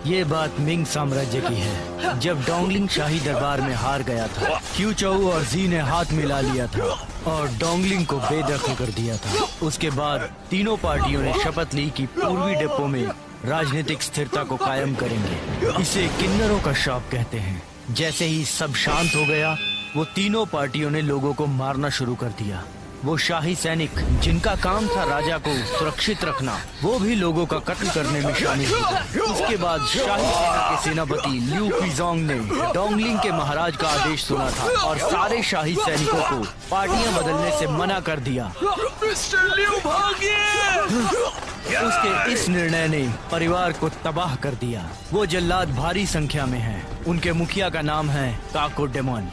ये बात मिंग साम्राज्य की है। जब डोंगलिंग शाही दरबार में हार गया था, क्यूचौ और जी ने हाथ मिला लिया था और डोंगलिंग को बेदखल कर दिया था। उसके बाद तीनों पार्टियों ने शपथ ली कि पूर्वी डिप्पो में राजनीतिक स्थिरता को कायम करेंगे। इसे किन्नरों का श्राप कहते हैं। जैसे ही सब शांत हो गया, वो तीनों पार्टियों ने लोगों को मारना शुरू कर दिया। वो शाही सैनिक जिनका काम था राजा को सुरक्षित रखना, वो भी लोगों का कत्ल करने में शामिल हुए। उसके बाद शाही सेना के सेनापति लिu क्विजोंग ने डोंगलिंग के महाराज का आदेश सुना था और सारे शाही सैनिकों को पार्टियां बदलने से मना कर दिया। मिस्टर लिu भागिए! उसके इस निर्णय ने परिवार को तबाह कर दिया। वो जल्लाद भारी संख्या में हैं। उनके मुखिया का नाम है काको डेमोन।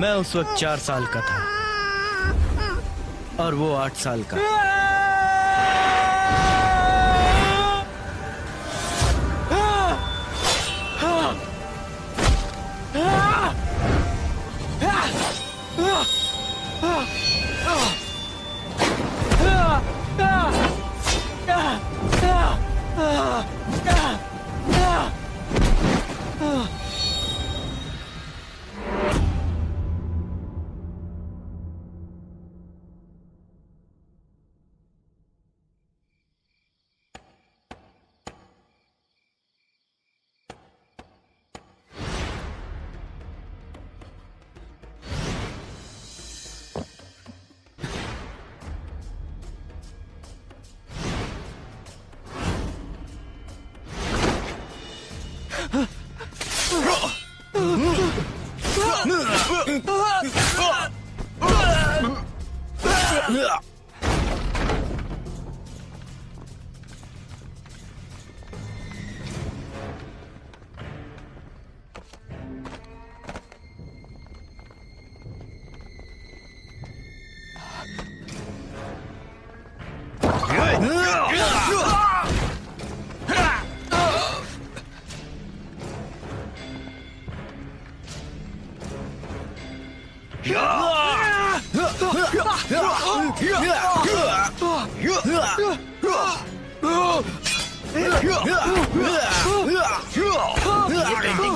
मैं उस वक्त 4 साल का था और वो 8 साल का।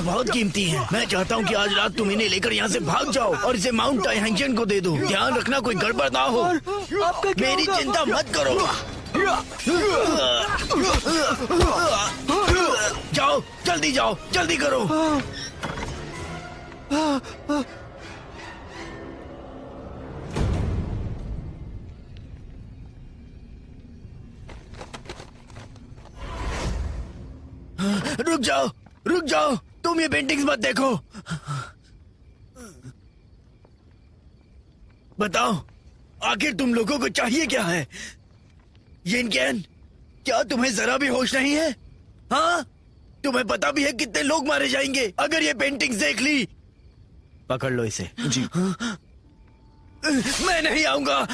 बहुत कीमती है। मैं चाहता हूँ कि आज रात तुम इन्हें लेकर यहाँ से भाग जाओ और इसे माउंट टाइहैंचन को दे दो। ध्यान रखना कोई गड़बड़ ना हो। मेरी चिंता मत करो। जाओ, जल्दी जाओ, जल्दी करो। रुक जाओ, रुक जाओ, तुम ये पेंटिंग्स मत देखो। बताओ, आखिर तुम लोगों को चाहिए क्या है? यिनकेन, क्या तुम्हें जरा भी होश नहीं है? हाँ, तुम्हें पता भी है कितने लोग मारे जाएंगे अगर ये पेंटिंग्स देख ली? पकड़ लो इसे। जी। मैं नहीं आऊंगा।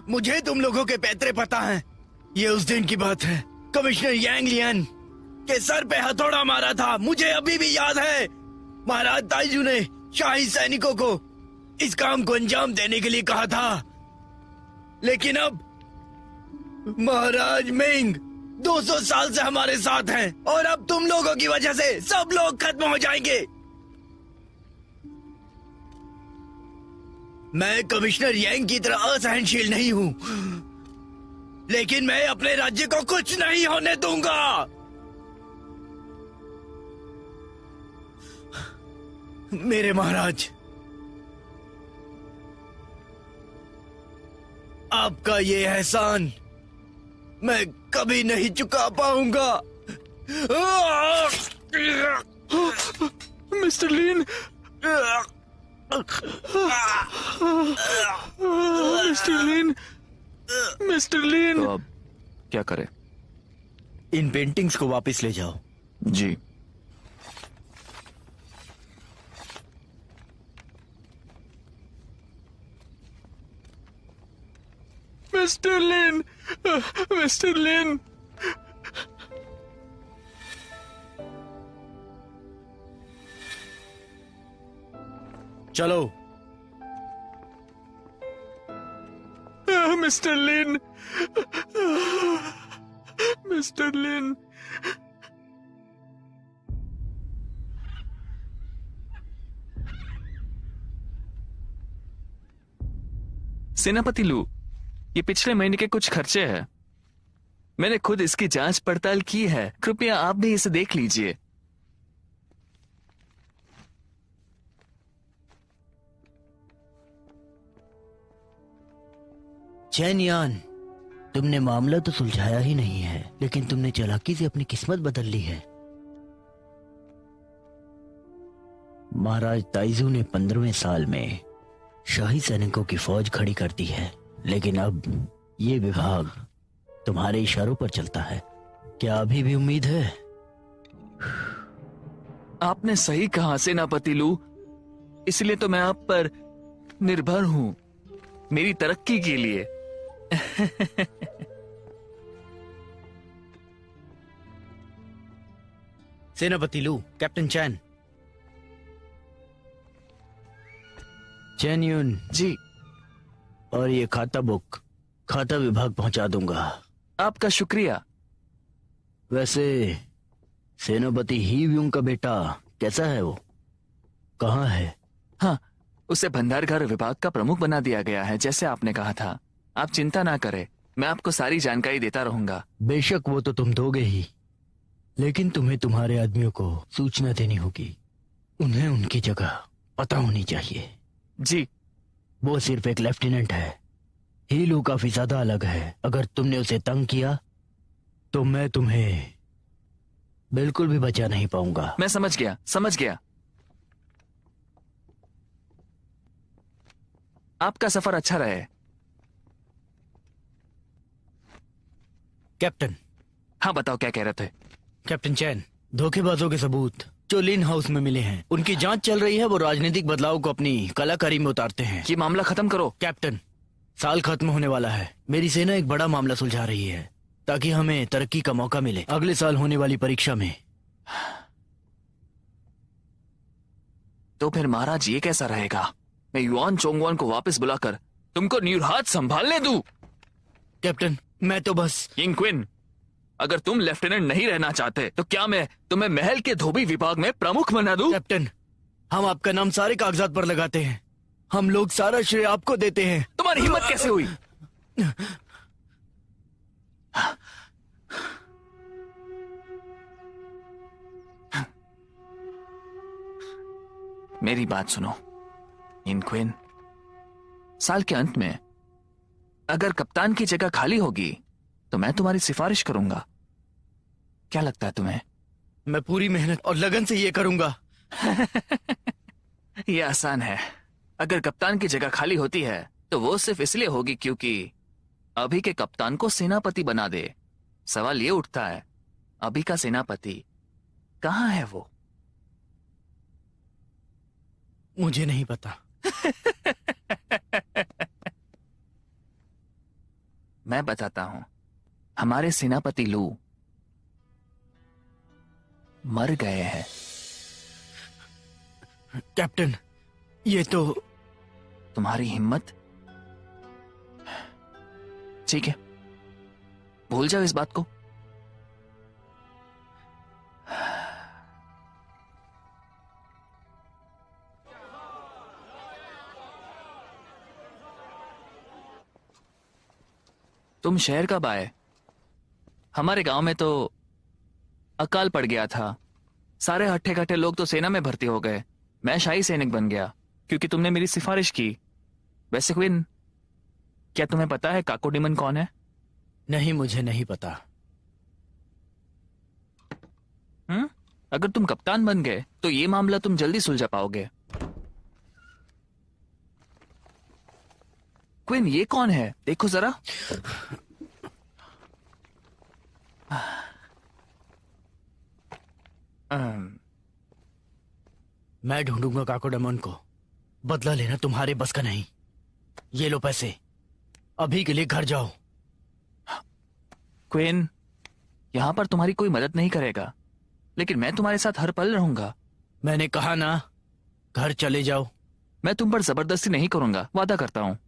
मुझे तुम लोगों के पैतरे पता हैं। ये उस दिन की बात है। कमिश्नर यांग लियन के सर पे हथौड़ा मारा था। मुझे अभी भी याद है। महाराज ताइजू ने शाही सैनिकों को इस काम को अंजाम देने के लिए कहा था, लेकिन अब महाराज मिंग 200 साल से हमारे साथ हैं और अब तुम लोगों की वजह से सब लोग खत्म हो जाएंगे। मैं कमिश्नर यांग की तरह असहनशील नहीं हूं, लेकिन मैं अपने राज्य को कुछ नहीं होने दूंगा। मेरे महाराज, आपका ये एहसान मैं कभी नहीं चुका पाऊंगा। मिस्टर लिन, मिस्टर लिन, मिस्टर लिन। तो अब क्या करें? इन पेंटिंग्स को वापस ले जाओ। जी। मिस्टर लिन, मिस्टर लिन। चलो। मिस्टर लिन, मिस्टर लिन। सेनापति लू, ये पिछले महीने के कुछ खर्चे हैं। मैंने खुद इसकी जांच पड़ताल की है। कृपया आप भी इसे देख लीजिए। चैन यान, तुमने मामला तो सुलझाया ही नहीं है, लेकिन तुमने चालाकी से अपनी किस्मत बदल ली है। महाराज ताइजू ने 15वें साल में शाही सैनिकों की फौज खड़ी कर दी है, लेकिन अब ये विभाग तुम्हारे इशारों पर चलता है। क्या अभी भी उम्मीद है? आपने सही कहा सेनापति लू, इसलिए तो मैं आप पर निर्भर हूं, मेरी तरक्की के लिए। सेनापति लू, कैप्टन चैन। चैन यून जी। और ये खाता बुक खाता विभाग पहुंचा दूंगा। आपका शुक्रिया। वैसे सेनापति ही व्यूंग का बेटा कैसा है? वो कहाँ है? हाँ, उसे भंडारघर विभाग का प्रमुख बना दिया गया है, जैसे आपने कहा था। आप चिंता ना करें, मैं आपको सारी जानकारी देता रहूंगा। बेशक वो तो तुम दोगे ही, लेकिन तुम्हें तुम्हारे आदमियों को सूचना देनी होगी। उन्हें उनकी जगह पता होनी चाहिए। जी। वो सिर्फ एक लेफ्टिनेंट है, हीलू काफी ज्यादा अलग है। अगर तुमने उसे तंग किया तो मैं तुम्हें बिल्कुल भी बचा नहीं पाऊंगा। मैं समझ गया, समझ गया। आपका सफर अच्छा रहे। कैप्टन। हाँ, बताओ क्या कह रहे थे? कैप्टन चैन, धोखेबाजों के सबूत जो लिन हाउस में मिले हैं, उनकी जांच चल रही है। वो राजनीतिक बदलाव को अपनी कलाकारी में उतारते हैं। ये मामला खत्म करो। कैप्टन, साल खत्म होने वाला है। मेरी सेना एक बड़ा मामला सुलझा रही है ताकि हमें तरक्की का मौका मिले अगले साल होने वाली परीक्षा में। तो फिर महाराज ये कैसा रहेगा? मैं युआन चोंगवान को वापस बुलाकर तुमको न्यूरहात संभालने दूं? कैप्टन, मैं तो बस यिंग क्विन, अगर तुम लेफ्टिनेंट नहीं रहना चाहते तो क्या मैं तुम्हें महल के धोबी विभाग में प्रमुख बना दूं? कैप्टन, हम आपका नाम सारे कागजात पर लगाते हैं। हम लोग सारा श्रेय आपको देते हैं। तुम्हारी हिम्मत कैसे हुई? मेरी बात सुनो यिंग क्विन, साल के अंत में अगर कप्तान की जगह खाली होगी तो मैं तुम्हारी सिफारिश करूंगा। क्या लगता है तुम्हें? मैं पूरी मेहनत और लगन से ये करूंगा। ये आसान है। अगर कप्तान की जगह खाली होती है तो वो सिर्फ इसलिए होगी क्योंकि अभी के कप्तान को सेनापति बना दे। सवाल ये उठता है, अभी का सेनापति कहाँ है वो? मुझे नहीं पता। मैं बताता हूं। हमारे सेनापति लू मर गए हैं। कैप्टन, ये तो तुम्हारी हिम्मत। ठीक है, भूल जाओ इस बात को। तुम शहर कब आए? हमारे गांव में तो अकाल पड़ गया था। सारे हट्ठे कट्ठे लोग तो सेना में भर्ती हो गए। मैं शाही सैनिक बन गया क्योंकि तुमने मेरी सिफारिश की। वैसे क्विन, क्या तुम्हें पता है काकोडिमन कौन है? नहीं, मुझे नहीं पता। अगर तुम कप्तान बन गए तो ये मामला तुम जल्दी सुलझा पाओगे। क्विन, ये कौन है? देखो जरा। मैं ढूंढूंगा काकोडमन को। बदला लेना तुम्हारे बस का नहीं। ये लो पैसे। अभी के लिए घर जाओ। क्वीन, यहाँ पर तुम्हारी कोई मदद नहीं करेगा, लेकिन मैं तुम्हारे साथ हर पल रहूंगा। मैंने कहा ना, घर चले जाओ। मैं तुम पर जबरदस्ती नहीं करूंगा, वादा करता हूँ।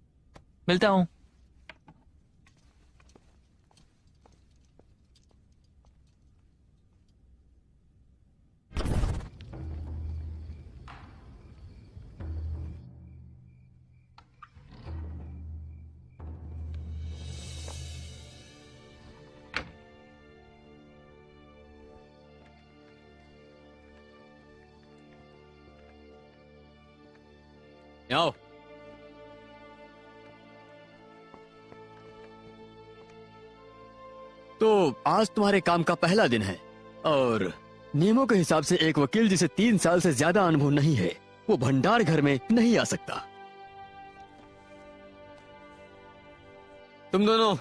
मिलता हूँ। आओ। तो आज तुम्हारे काम का पहला दिन है और नियमों के हिसाब से एक वकील जिसे 3 साल से ज्यादा अनुभव नहीं है वो भंडार घर में नहीं आ सकता। तुम दोनों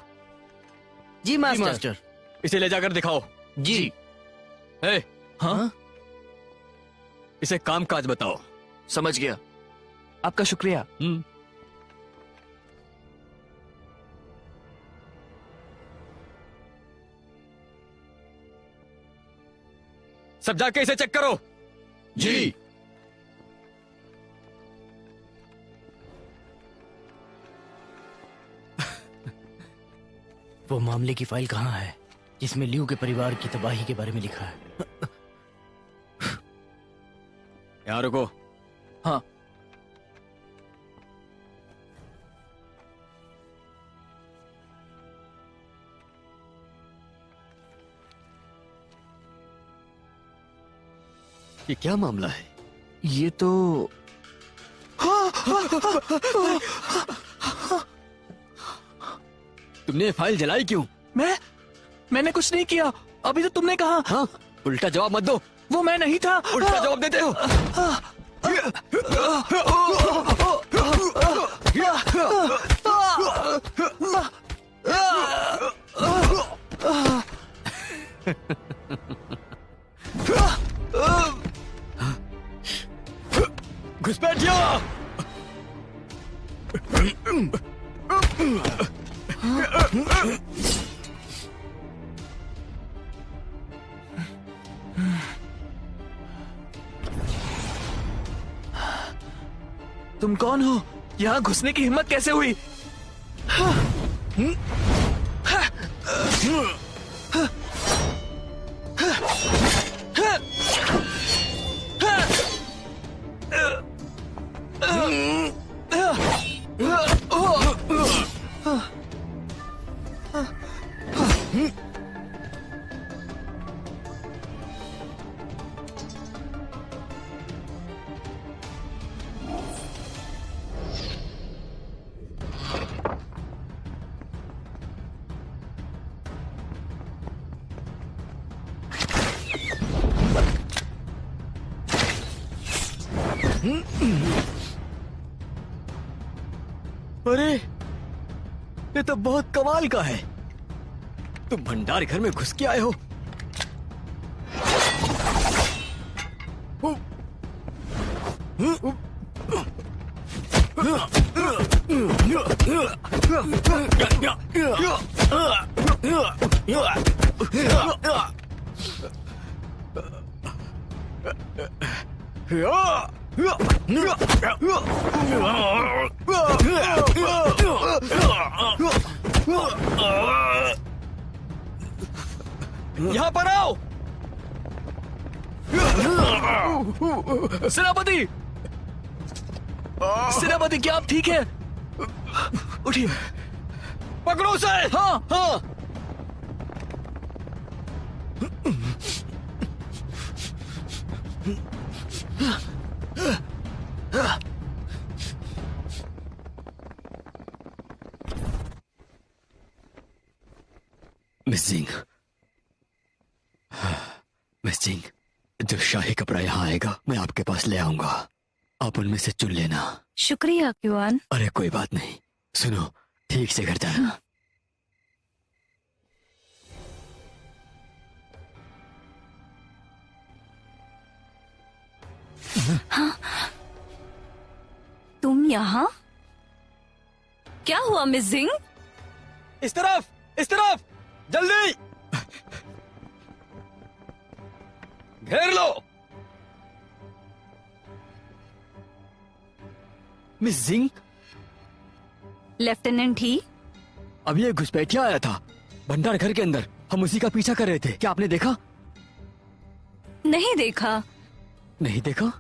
जी मास्टर। इसे ले जाकर दिखाओ। जी। हे, हाँ, इसे काम काज बताओ। समझ गया। आपका शुक्रिया। सब जाके इसे चेक करो। जी। वो मामले की फाइल कहाँ है जिसमें लियू के परिवार की तबाही के बारे में लिखा है? यहाँ रुको। हाँ। ये क्या मामला है? ये तो तुमने फाइल जलाई क्यों? मैंने कुछ नहीं किया। अभी तो तुमने कहा। हाँ, उल्टा जवाब मत दो। वो मैं नहीं था। उल्टा जवाब देते हो। घुसपैठिया। तुम कौन हो? यहाँ घुसने की हिम्मत कैसे हुई? अरे, ये तो बहुत कमाल का है। तुम भंडार घर में घुस के आए हो। यहाँ पर आओ। सेनापति, सेनापति, क्या आप ठीक है? उठिए। पकड़ो उसे। हाँ। हाँ। मिस सिंह, मिस सिंह, जो शाही कपड़ा यहाँ आएगा मैं आपके पास ले आऊंगा। आप उनमें से चुन लेना। शुक्रिया क्यूआन। अरे कोई बात नहीं। सुनो, ठीक से घर जाना। हाँ? तुम यहाँ? क्या हुआ मिस सिंह? इस तरफ जल्दी घेर लो। मिस जिंग, लेफ्टिनेंट ही। अभी एक घुसपैठिया आया था भंडार घर के अंदर। हम उसी का पीछा कर रहे थे। क्या आपने देखा? नहीं देखा। नहीं देखा?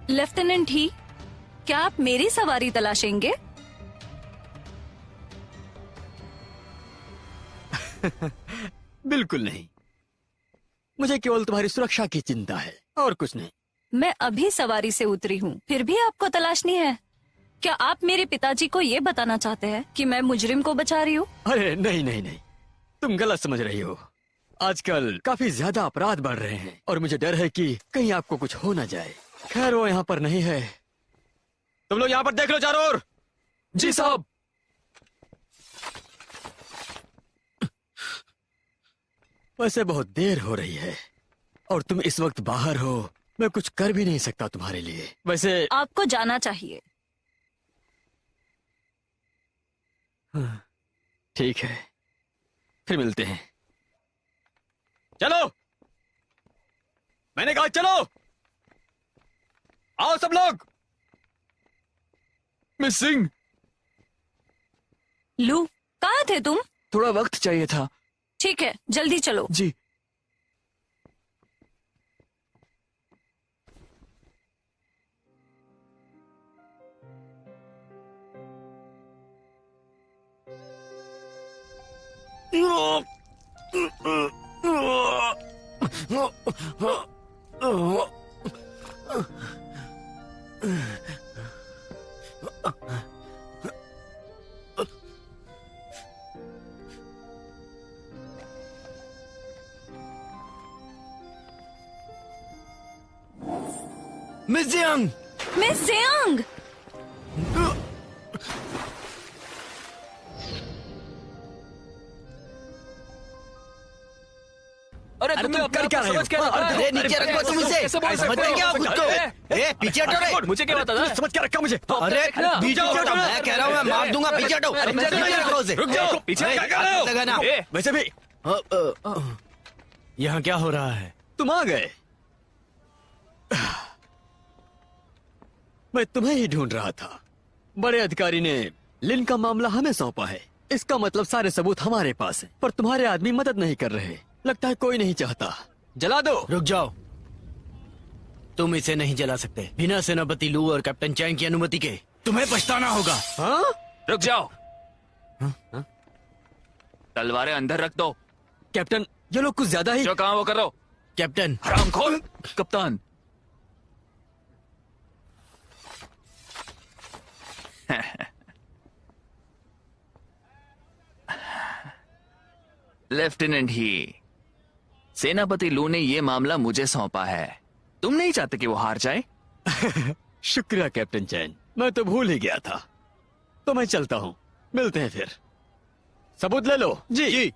लेफ्टिनेंट ही, क्या आप मेरी सवारी तलाशेंगे? बिल्कुल नहीं, मुझे केवल तुम्हारी सुरक्षा की चिंता है और कुछ नहीं। मैं अभी सवारी से उतरी हूँ, फिर भी आपको तलाशनी है? क्या आप मेरे पिताजी को ये बताना चाहते हैं कि मैं मुजरिम को बचा रही हूँ? अरे नहीं नहीं नहीं, तुम गलत समझ रही हो। आजकल काफी ज्यादा अपराध बढ़ रहे हैं और मुझे डर है कि कहीं आपको कुछ हो ना जाए। खैर वो यहाँ पर नहीं है। तुम लोग यहाँ पर देख लो चारों ओर। जी साहब। वैसे बहुत देर हो रही है और तुम इस वक्त बाहर हो। मैं कुछ कर भी नहीं सकता तुम्हारे लिए। वैसे आपको जाना चाहिए। ठीक है, फिर मिलते हैं। चलो, मैंने कहा चलो। आओ सब लोग। मिस सिंह, लू, कहाँ थे तुम? थोड़ा वक्त चाहिए था। ठीक है, जल्दी चलो। जी। Miss Jiang! Miss Jiang! अरे तुम तुम्हें कर क्या रहे हो? समझ क्या रखा है? अरे नीचे रखो तुम इसे। कैसे बोल समझ सकते रहे हो? क्या खुद को? ए, पीछे हटो रे। मुझे क्या पता था? समझ क्या रखा मुझे? अरे पीछे हटो, मैं कह रहा हूँ मैं मार दूंगा। पीछे हटो। अरे, पीछे रखो उसे। रुक जाओ। पीछे ए, क्या कर रहे हो? लगाना। ए, वैसे भी यहाँ क्या हो रहा है? तुम आ गए। मैं तुम्हें ही ढूंढ रहा था। बड़े अधिकारी ने लिन का मामला हमें सौंपा है। इसका मतलब सारे सबूत हमारे पास हैं, पर तुम्हारे आदमी मदद नहीं कर रहे। लगता है कोई नहीं चाहता। जला दो। रुक जाओ, तुम इसे नहीं जला सकते बिना सेनापति लू और कैप्टन चैंग की अनुमति के। तुम्हें पछताना होगा। हाँ? रुक जाओ। तलवारें अंदर रख दो। कैप्टन, ये लोग कुछ ज्यादा ही। जो कहा वो करो। कैप्टन, हरामखोर। कप्तान। लेफ्टिनेंट ही, सेनापति लू ने ये मामला मुझे सौंपा है। तुम नहीं चाहते कि वो हार जाए? शुक्रिया कैप्टन चैन, मैं तो भूल ही गया था। तो मैं चलता हूँ, मिलते हैं फिर। सबूत ले लो। जी।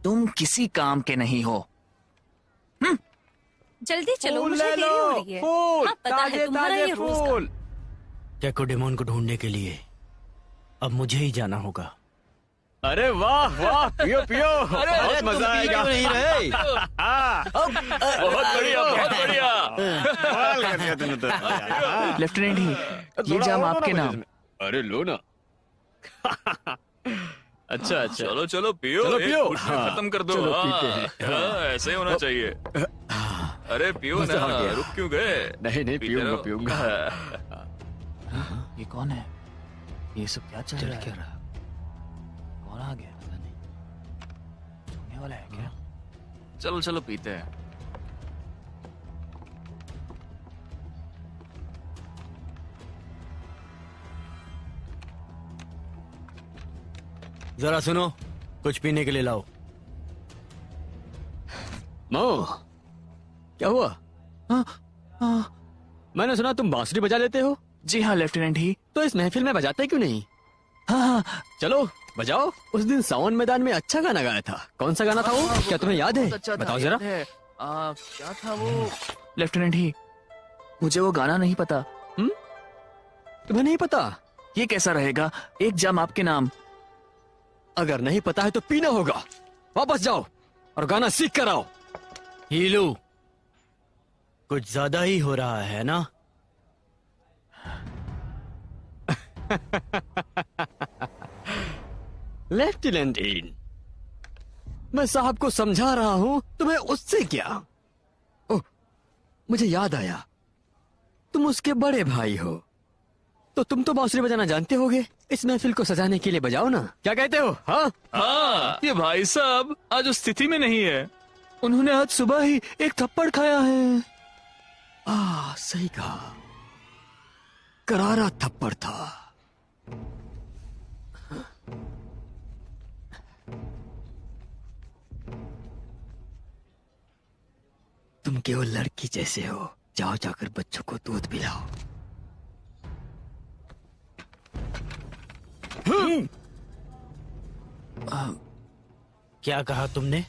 तुम किसी काम के नहीं हो। जल्दी चलो, मुझे देरी हो रही है। हाँ, पता है तुम्हारा ये रोज का। कैको डेमोन को ढूंढने के लिए अब मुझे ही जाना होगा। अरे वाह वाह, पियो पियो। बहुत तुम मजा पी आएगा। क्यों नहीं रहे? बहुत बढ़िया, बहुत बढ़िया। कमाल कर दिया तुमने तो। लेफ्टिनेंट ही, ये जाम आपके नाम। अरे लो ना। अच्छा अच्छा, चलो चलो पियो। चलो, एक पियो। घूंट में हाँ, खत्म कर दो। चलो, हाँ, पीते हैं। हाँ, ऐसे ही होना चाहिए। अरे पियो मजा ना, आ गया। रुक क्यों गए? नहीं नहीं, पीते पीऊंगा रहो। पीऊंगा। ये कौन है? ये सब क्या चल रहा है? कौन आ गया? पता नहीं। सोने वाला है क्या? चलो चलो पीते हैं। जरा सुनो, कुछ पीने के लिए लाओ। मो, क्या हुआ? हाँ, हाँ, मैंने सुना तुम बांसुरी बजा लेते हो, जी हाँ लेफ्टिनेंट ही। तो इस महफिल में बजाते क्यों नहीं? हाँ हाँ, चलो बजाओ। उस दिन सावन मैदान में अच्छा गाना गाया था। कौन सा गाना था वो? क्या तुम्हें याद है? बहुत अच्छा था, बताओ जरा। याद है। क्या था वो? लेफ्टिनेंट ही, मुझे वो गाना नहीं पता। तुम्हें नहीं पता? ये कैसा रहेगा, एक जाम आपके नाम। अगर नहीं पता है तो पीना होगा। वापस जाओ और गाना सीख कर आओ। हीलू, कुछ ज्यादा ही हो रहा है ना? लेफ्टिनेंट डीन, मैं साहब को समझा रहा हूं, तुम्हें उससे क्या? ओह, मुझे याद आया, तुम उसके बड़े भाई हो, तो तुम तो बांसुरी बजाना जानते होगे। इस महफिल को सजाने के लिए बजाओ ना, क्या कहते हो? हाँ, हाँ, ये भाई साहब आज उस स्थिति में नहीं है। उन्होंने आज सुबह ही एक थप्पड़ खाया है। सही कहा, करारा थप्पड़ था। तुम केवल लड़की जैसे हो, जाओ जाकर बच्चों को दूध पिलाओ। क्या कहा तुमने?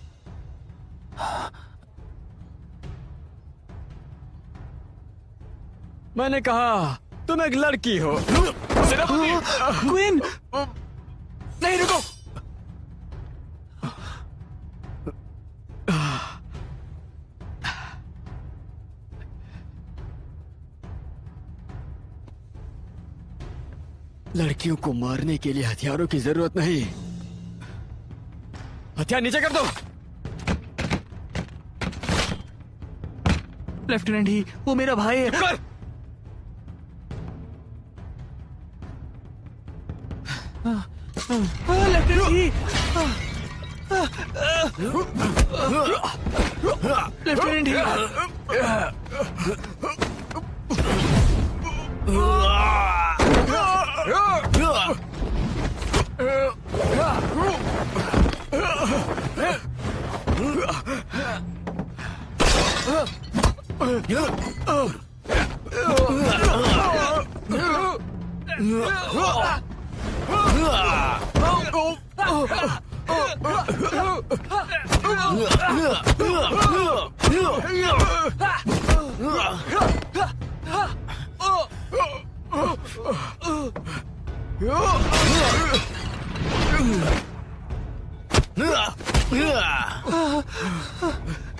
मैंने कहा तुम एक लड़की हो। क्वीन, नहीं, रुको। लड़कियों को मारने के लिए हथियारों की जरूरत नहीं। हथियार नीचे कर दो। लेफ्टिनेंट ही, वो मेरा भाई है। कर। लेफ्टिनेंट ही, लेफ्टिनेंट ही,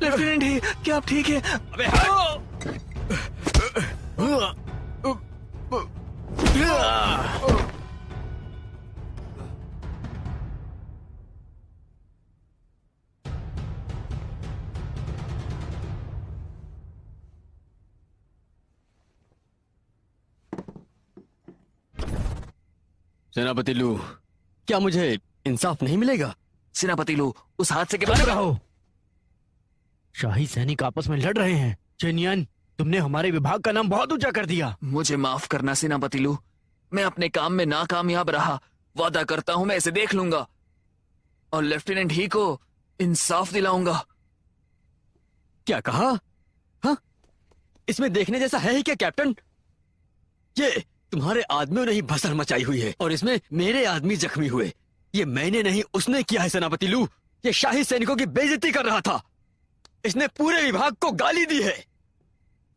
लेफ्टिनेंट ही, क्या आप ठीक है? अबे हाँ। सेनापति लू, क्या मुझे इंसाफ नहीं मिलेगा? सेनापति लू, उस हादसे के बारे में रहो। शाही सैनिक आपस में लड़ रहे हैं। चेनियन, तुमने हमारे विभाग का नाम बहुत ऊंचा कर दिया। मुझे माफ करना सेनापति लू, मैं अपने काम में नाकामयाब रहा। वादा करता हूं मैं इसे देख लूंगा और लेफ्टिनेंट ही को इंसाफ दिलाऊंगा। क्या कहा? हाँ, इसमें देखने जैसा है ही क्या कैप्टन? ये तुम्हारे आदमियों ने ही भसड़ मचाई हुई है और इसमें मेरे आदमी जख्मी हुए। ये मैंने नहीं, उसने किया है सेनापति लू। ये शाही सैनिकों की बेइज्जती कर रहा था। इसने पूरे विभाग को गाली दी है।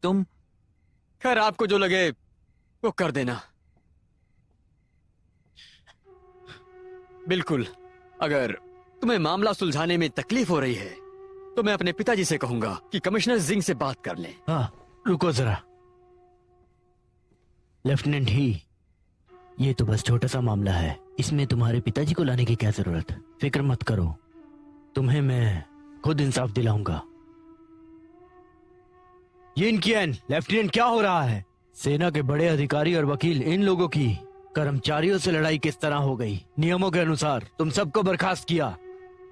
तुम खैर, आपको जो लगे वो कर देना। बिल्कुल, अगर तुम्हें मामला सुलझाने में तकलीफ हो रही है तो मैं अपने पिताजी से कहूंगा कि कमिश्नर जिंग से बात कर लें। हाँ, रुको जरा। लेफ्टिनेंट ही, ये तो बस छोटा सा मामला है, इसमें तुम्हारे पिताजी को लाने की क्या जरूरत? फिक्र मत करो, तुम्हें मैं खुद इंसाफ दिलाऊंगा। यिन कियन, लेफ्टिनेंट क्या हो रहा है? सेना के बड़े अधिकारी और वकील, इन लोगों की कर्मचारियों से लड़ाई किस तरह हो गई? नियमों के अनुसार तुम सबको बर्खास्त किया।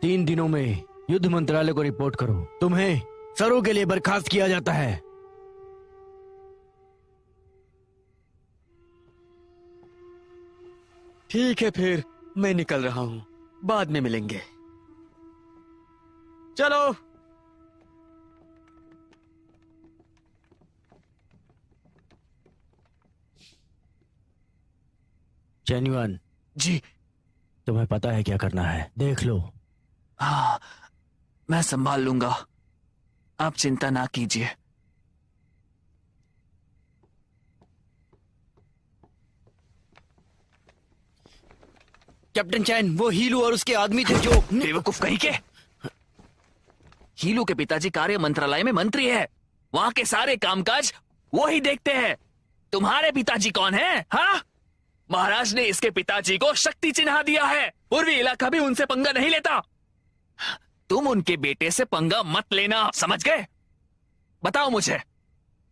3 दिनों में युद्ध मंत्रालय को रिपोर्ट करो। तुम्हें सरों के लिए बर्खास्त किया जाता है। ठीक है, फिर मैं निकल रहा हूं। बाद में मिलेंगे। चलो। जेन्युइन, जी। तुम्हें पता है क्या करना है, देख लो। हाँ, मैं संभाल लूंगा, आप चिंता ना कीजिए। कैप्टन चैन, वो हीलू और उसके आदमी थे जो बेवकूफ कहीं के। हीलू के पिताजी कार्य मंत्रालय में मंत्री है, वहां के सारे कामकाज वो ही देखते हैं। तुम्हारे पिताजी कौन है? हाँ, महाराज ने इसके पिताजी को शक्ति चिन्ह दिया है। पूर्वी इलाका भी उनसे पंगा नहीं लेता। तुम उनके बेटे से पंगा मत लेना, समझ गए? बताओ मुझे,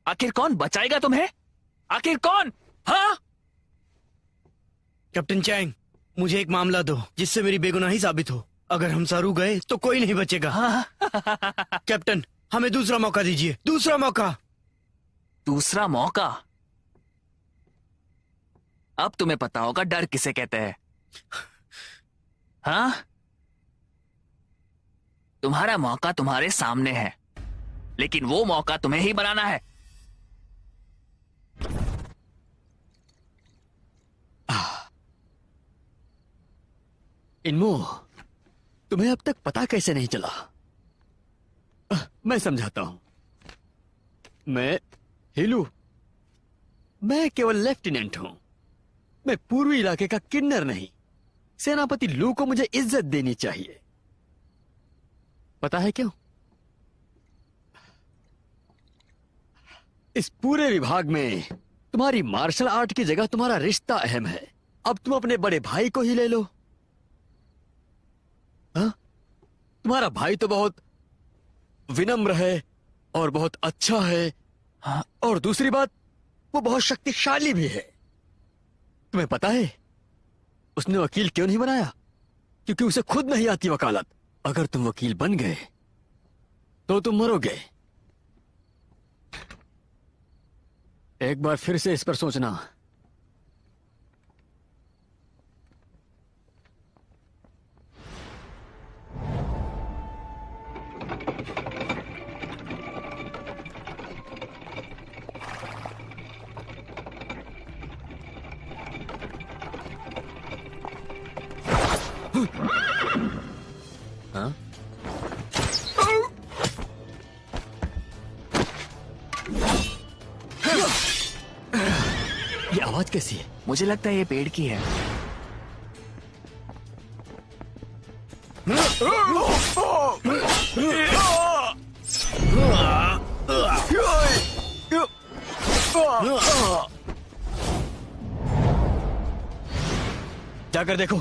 आखिर कौन बचाएगा तुम्हें? आखिर कौन? हाँ? कैप्टन चैंग, मुझे एक मामला दो जिससे मेरी बेगुनाही साबित हो। अगर हम सारू गए तो कोई नहीं बचेगा। कैप्टन, हमें दूसरा मौका दीजिए, दूसरा मौका। दूसरा मौका? अब तुम्हें पता होगा डर किसे कहते हैं। हाँ, तुम्हारा मौका तुम्हारे सामने है, लेकिन वो मौका तुम्हें ही बनाना है। इनमो, तुम्हें अब तक पता कैसे नहीं चला? मैं समझाता हूं। मैं हीलू, मैं केवल लेफ्टिनेंट हूं। मैं पूर्वी इलाके का किन्नर नहीं। सेनापति लू को मुझे इज्जत देनी चाहिए। पता है क्यों? इस पूरे विभाग में तुम्हारी मार्शल आर्ट की जगह तुम्हारा रिश्ता अहम है। अब तुम अपने बड़े भाई को ही ले लो। हाँ? तुम्हारा भाई तो बहुत विनम्र है और बहुत अच्छा है। हाँ, और दूसरी बात, वो बहुत शक्तिशाली भी है। तुम्हें पता है उसने वकील क्यों नहीं बनाया? क्योंकि उसे खुद नहीं आती वकालत। अगर तुम वकील बन गए तो तुम मरोगे। एक बार फिर से इस पर सोचना। हाँ? ये आवाज कैसी है? मुझे लगता है ये पेड़ की है। जाकर देखो।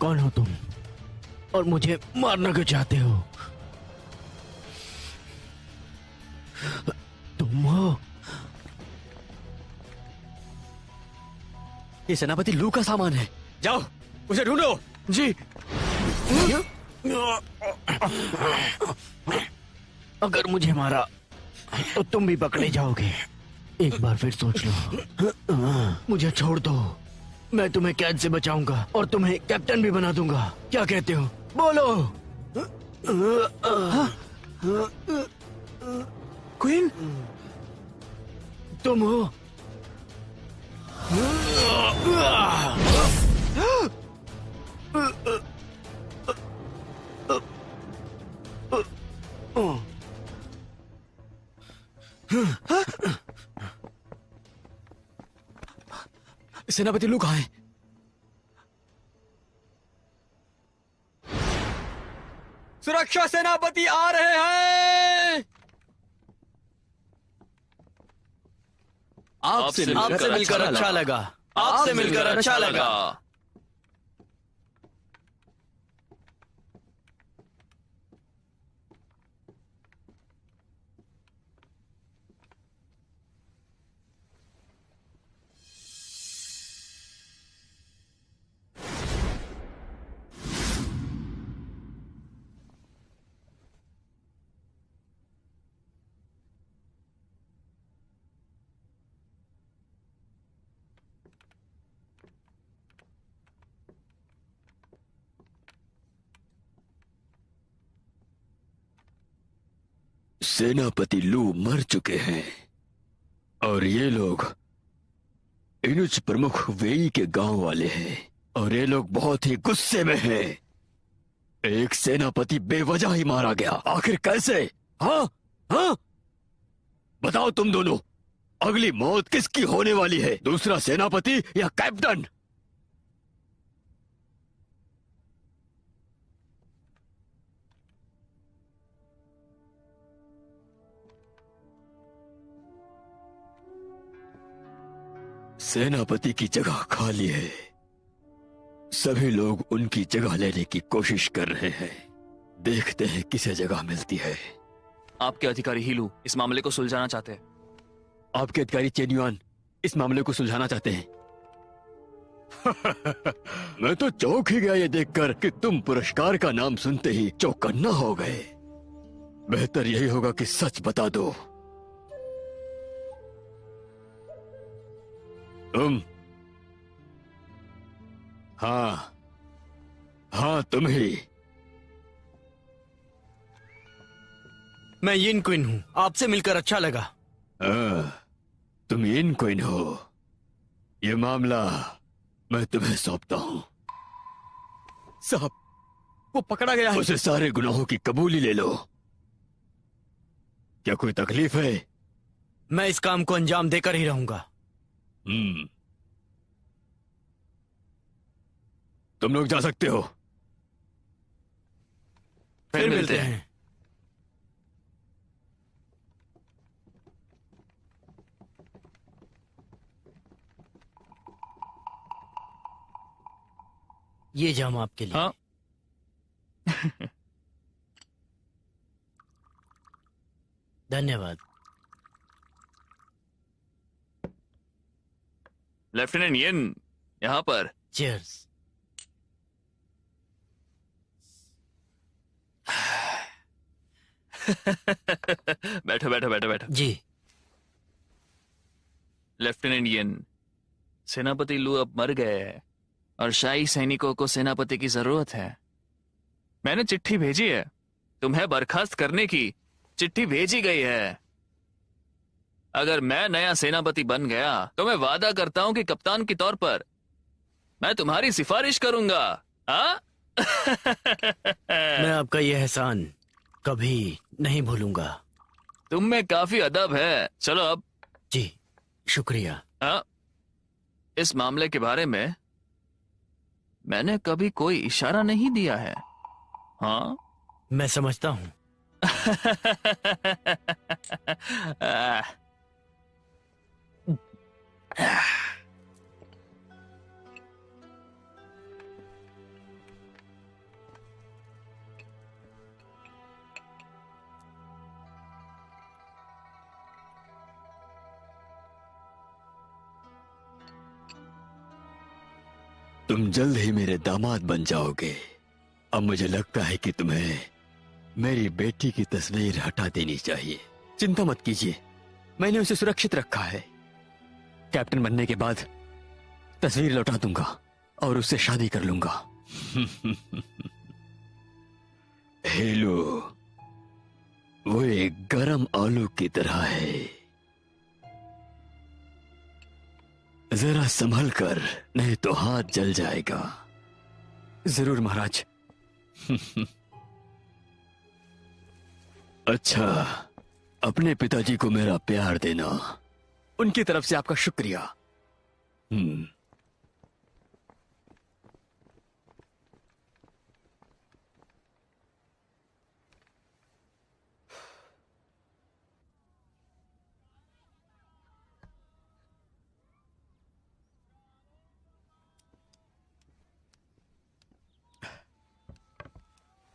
कौन हो तुम और मुझे मारना क्यों चाहते हो? तुम हो? ये सेनापति लू का सामान है। जाओ उसे ढूंढो। जी। अगर मुझे मारा तो तुम भी पकड़े जाओगे। एक बार फिर सोच लो। मुझे छोड़ दो, मैं तुम्हें कैद से बचाऊंगा और तुम्हें कैप्टन भी बना दूंगा। क्या कहते हो? बोलो। क्वीन, तुम हो? सेनापति लू कहाँ है? सुरक्षा सेनापति आ रहे हैं। आपसे मिलकर अच्छा लगा। आपसे मिलकर अच्छा लगा। सेनापति लू मर चुके हैं और ये लोग इनुच प्रमुख वेई के गांव वाले हैं और ये लोग बहुत ही गुस्से में हैं। एक सेनापति बेवजह ही मारा गया, आखिर कैसे? हाँ हाँ, बताओ तुम दोनों, अगली मौत किसकी होने वाली है, दूसरा सेनापति या कैप्टन? सेनापति की जगह खाली है, सभी लोग उनकी जगह लेने की कोशिश कर रहे हैं। देखते हैं किसे जगह मिलती है। आपके अधिकारी हीलू इस मामले को सुलझाना चाहते हैं। आपके अधिकारी चेन्युआन इस मामले को सुलझाना चाहते हैं। मैं तो चौंक ही गया ये देखकर कि तुम पुरस्कार का नाम सुनते ही चौकन्ना हो गए। बेहतर यही होगा कि सच बता दो। तुम? हाँ हाँ, तुम ही। मैं यिन क्विन हूँ। आपसे मिलकर अच्छा लगा। तुम यिन क्विन हो। ये मामला मैं तुम्हें सौंपता हूँ। साहब, वो पकड़ा गया है। उसे सारे गुनाहों की कबूली ले लो। क्या कोई तकलीफ है? मैं इस काम को अंजाम देकर ही रहूंगा। तुम लोग जा सकते हो। फिर मिलते हैं। ये जाम आपके लिए। हाँ। धन्यवाद। लेफ्टिनेंट यिन यहाँ पर। चीयर्स। बैठो बैठो बैठो बैठो। जी। लेफ्टिनेंट यिन, सेनापति लू अब मर गए हैं और शाही सैनिकों को सेनापति की जरूरत है। मैंने चिट्ठी भेजी है, तुम्हें बर्खास्त करने की चिट्ठी भेजी गई है। अगर मैं नया सेनापति बन गया तो मैं वादा करता हूं कि कप्तान के तौर पर मैं तुम्हारी सिफारिश करूंगा। हाँ? मैं आपका यह एहसान कभी नहीं भूलूंगा। तुम में काफी अदब है। चलो अब। जी, शुक्रिया। हाँ? इस मामले के बारे में मैंने कभी कोई इशारा नहीं दिया है। हाँ? मैं समझता हूँ। तुम जल्द ही मेरे दामाद बन जाओगे। अब मुझे लगता है कि तुम्हें मेरी बेटी की तस्वीर हटा देनी चाहिए। चिंता मत कीजिए, मैंने उसे सुरक्षित रखा है। कैप्टन बनने के बाद तस्वीर लौटा दूंगा और उससे शादी कर लूंगा। हेलो, वो एक गरम आलू की तरह है। जरा संभल कर, नहीं तो हाथ जल जाएगा। जरूर महाराज। अच्छा, अपने पिताजी को मेरा प्यार देना। उनकी तरफ से आपका शुक्रिया।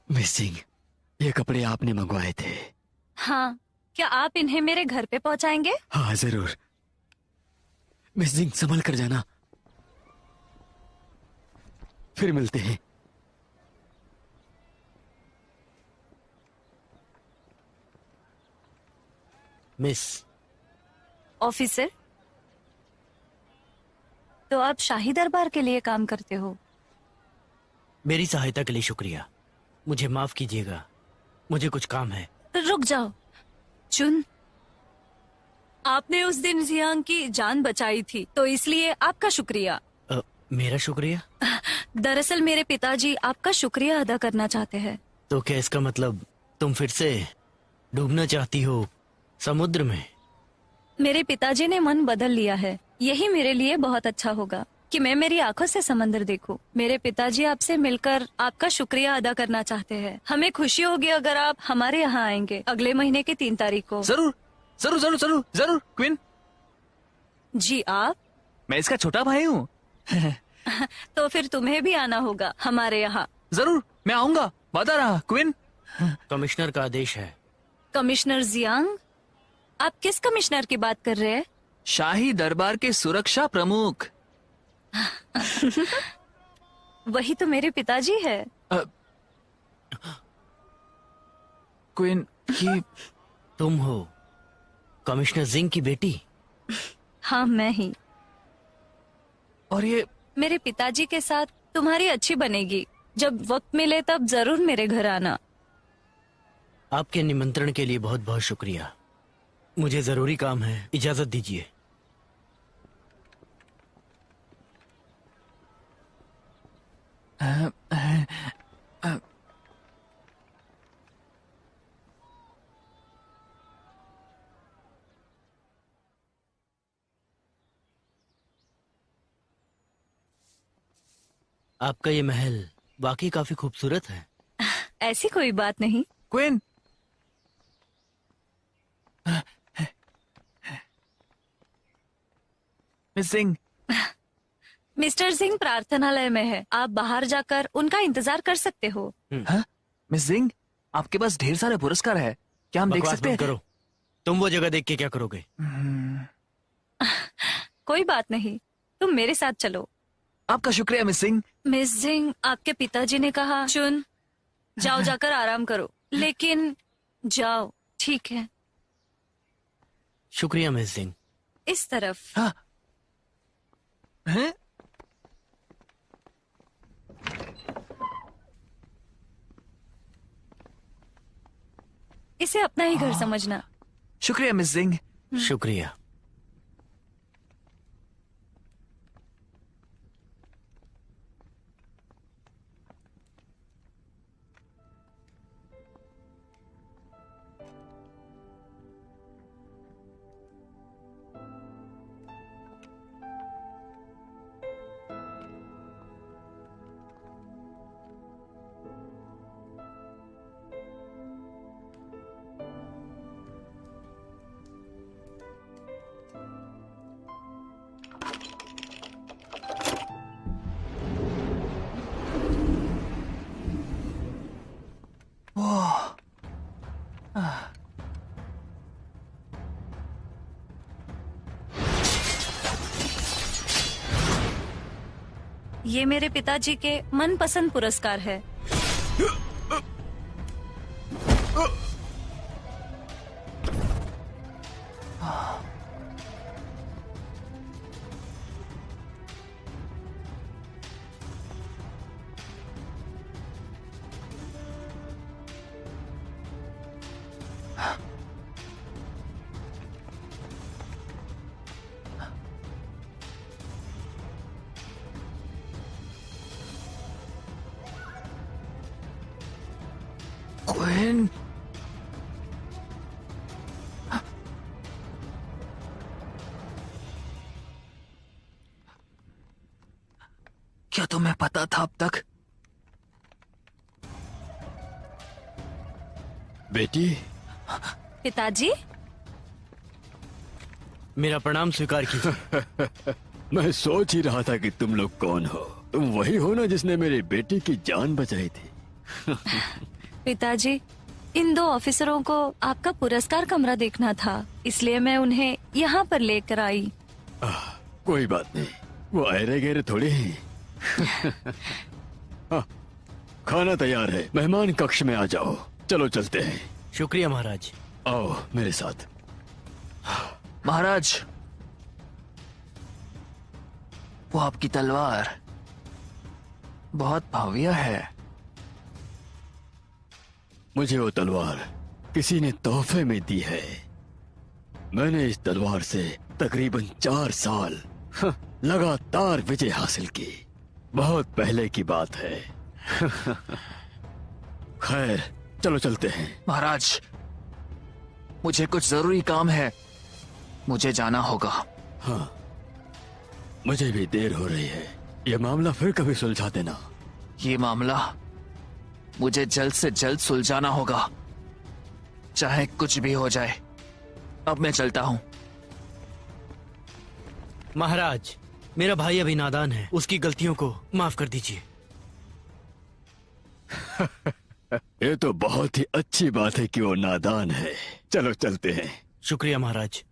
मिस सिंह, ये कपड़े आपने मंगवाए थे। हाँ, क्या आप इन्हें मेरे घर पे पहुंचाएंगे? हाँ जरूर। मिस सिंह, संभल कर जाना, फिर मिलते हैं। मिस, ऑफिसर, तो आप शाही दरबार के लिए काम करते हो? मेरी सहायता के लिए शुक्रिया। मुझे माफ कीजिएगा, मुझे कुछ काम है। रुक जाओ चुन, आपने उस दिन जियांग की जान बचाई थी, तो इसलिए आपका शुक्रिया। मेरा शुक्रिया? दरअसल मेरे पिताजी आपका शुक्रिया अदा करना चाहते हैं। तो क्या इसका मतलब तुम फिर से डूबना चाहती हो समुद्र में? मेरे पिताजी ने मन बदल लिया है। यही मेरे लिए बहुत अच्छा होगा कि मैं मेरी आंखों से समंदर देखूं। मेरे पिताजी आपसे मिलकर आपका शुक्रिया अदा करना चाहते हैं। हमें खुशी होगी अगर आप हमारे यहाँ आएंगे अगले महीने की 3 तारीख को। जरूर जरूर जरूर जरूर जरूर। क्वीन, जी आप? मैं इसका छोटा भाई हूँ। तो फिर तुम्हें भी आना होगा हमारे यहाँ। जरूर, मैं आऊंगा, वादा रहा। क्वीन, कमिश्नर का आदेश है। Commissioner Jiang? आप किस कमिश्नर की बात कर रहे हैं? शाही दरबार के सुरक्षा प्रमुख। वही तो मेरे पिताजी है। क्वीन, ये तुम हो कमिश्नर जिंग की बेटी? हाँ, मैं ही। और ये मेरे पिताजी के साथ तुम्हारी अच्छी बनेगी। जब वक्त मिले तब जरूर मेरे घर आना। आपके निमंत्रण के लिए बहुत बहुत शुक्रिया। मुझे जरूरी काम है, इजाजत दीजिए। आपका ये महल वाकई काफी खूबसूरत है। ऐसी कोई बात नहीं। Queen, miss Singh, mister Singh प्रार्थनालय में है। आप बाहर जाकर उनका इंतजार कर सकते हो। हाँ? मिस सिंह, आपके पास ढेर सारे पुरस्कार है, क्या हम देख बकवास सकते बंद हैं? करो। तुम वो जगह देख के क्या करोगे? कोई बात नहीं, तुम मेरे साथ चलो। आपका शुक्रिया मिस सिंह। मिस सिंह, आपके पिताजी ने कहा चुन जाओ, जाकर आराम करो। लेकिन जाओ, ठीक है? शुक्रिया मिस सिंह। इस तरफ। हाँ। हैं? इसे अपना ही घर समझना। शुक्रिया मिस सिंह। शुक्रिया। ये मेरे पिताजी के मनपसंद पुरस्कार है। क्वीन, क्या तुम्हें पता था अब तक? बेटी, पिताजी, मेरा प्रणाम स्वीकार कीजिए। मैं सोच ही रहा था कि तुम लोग कौन हो। तुम वही हो ना जिसने मेरी बेटी की जान बचाई थी? पिताजी, इन 2 ऑफिसरों को आपका पुरस्कार कमरा देखना था, इसलिए मैं उन्हें यहाँ पर लेकर आई। कोई बात नहीं, वो अरे गहरे थोड़े ही। हाँ, खाना तैयार है, मेहमान कक्ष में आ जाओ। चलो चलते हैं। शुक्रिया महाराज। आओ मेरे साथ। महाराज, वो आपकी तलवार बहुत भव्य है। मुझे वो तलवार किसी ने तोहफे में दी है। मैंने इस तलवार से तकरीबन 4 साल लगातार विजय हासिल की। बहुत पहले की बात है। खैर, चलो चलते हैं। महाराज, मुझे कुछ जरूरी काम है, मुझे जाना होगा। हाँ, मुझे भी देर हो रही है। यह मामला फिर कभी सुलझा देना। ये मामला मुझे जल्द से जल्द सुलझाना होगा, चाहे कुछ भी हो जाए। अब मैं चलता हूँ। महाराज, मेरा भाई अभी नादान है, उसकी गलतियों को माफ कर दीजिए। ये तो बहुत ही अच्छी बात है कि वो नादान है। चलो चलते हैं। शुक्रिया महाराज।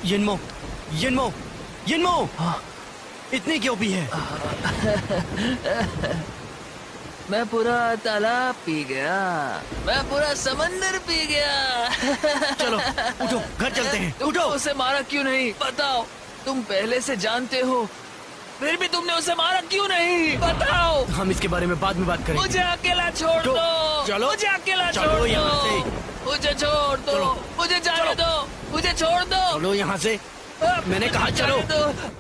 यिनमो, यिनमो, यिनमो! इतनी क्यों पी है? मैं पूरा तालाब पी गया, मैं पूरा समंदर पी गया। चलो उठो, घर चलते हैं। तुमने उठो। उसे मारा क्यों नहीं? बताओ, तुम पहले से जानते हो, फिर भी तुमने उसे मारा क्यों नहीं? बताओ। हम इसके बारे में बाद में बात करेंगे। मुझे अकेला छोड़ तो, दो। चलो। मुझे अकेला चलो छोड़ यहाँ दो। से। मुझे छोड़ दो। चलो। मुझे जाने चलो। दो। मुझे छोड़ दो। चलो यहाँ से। मैंने कहा मुझे चलो। जाने दो।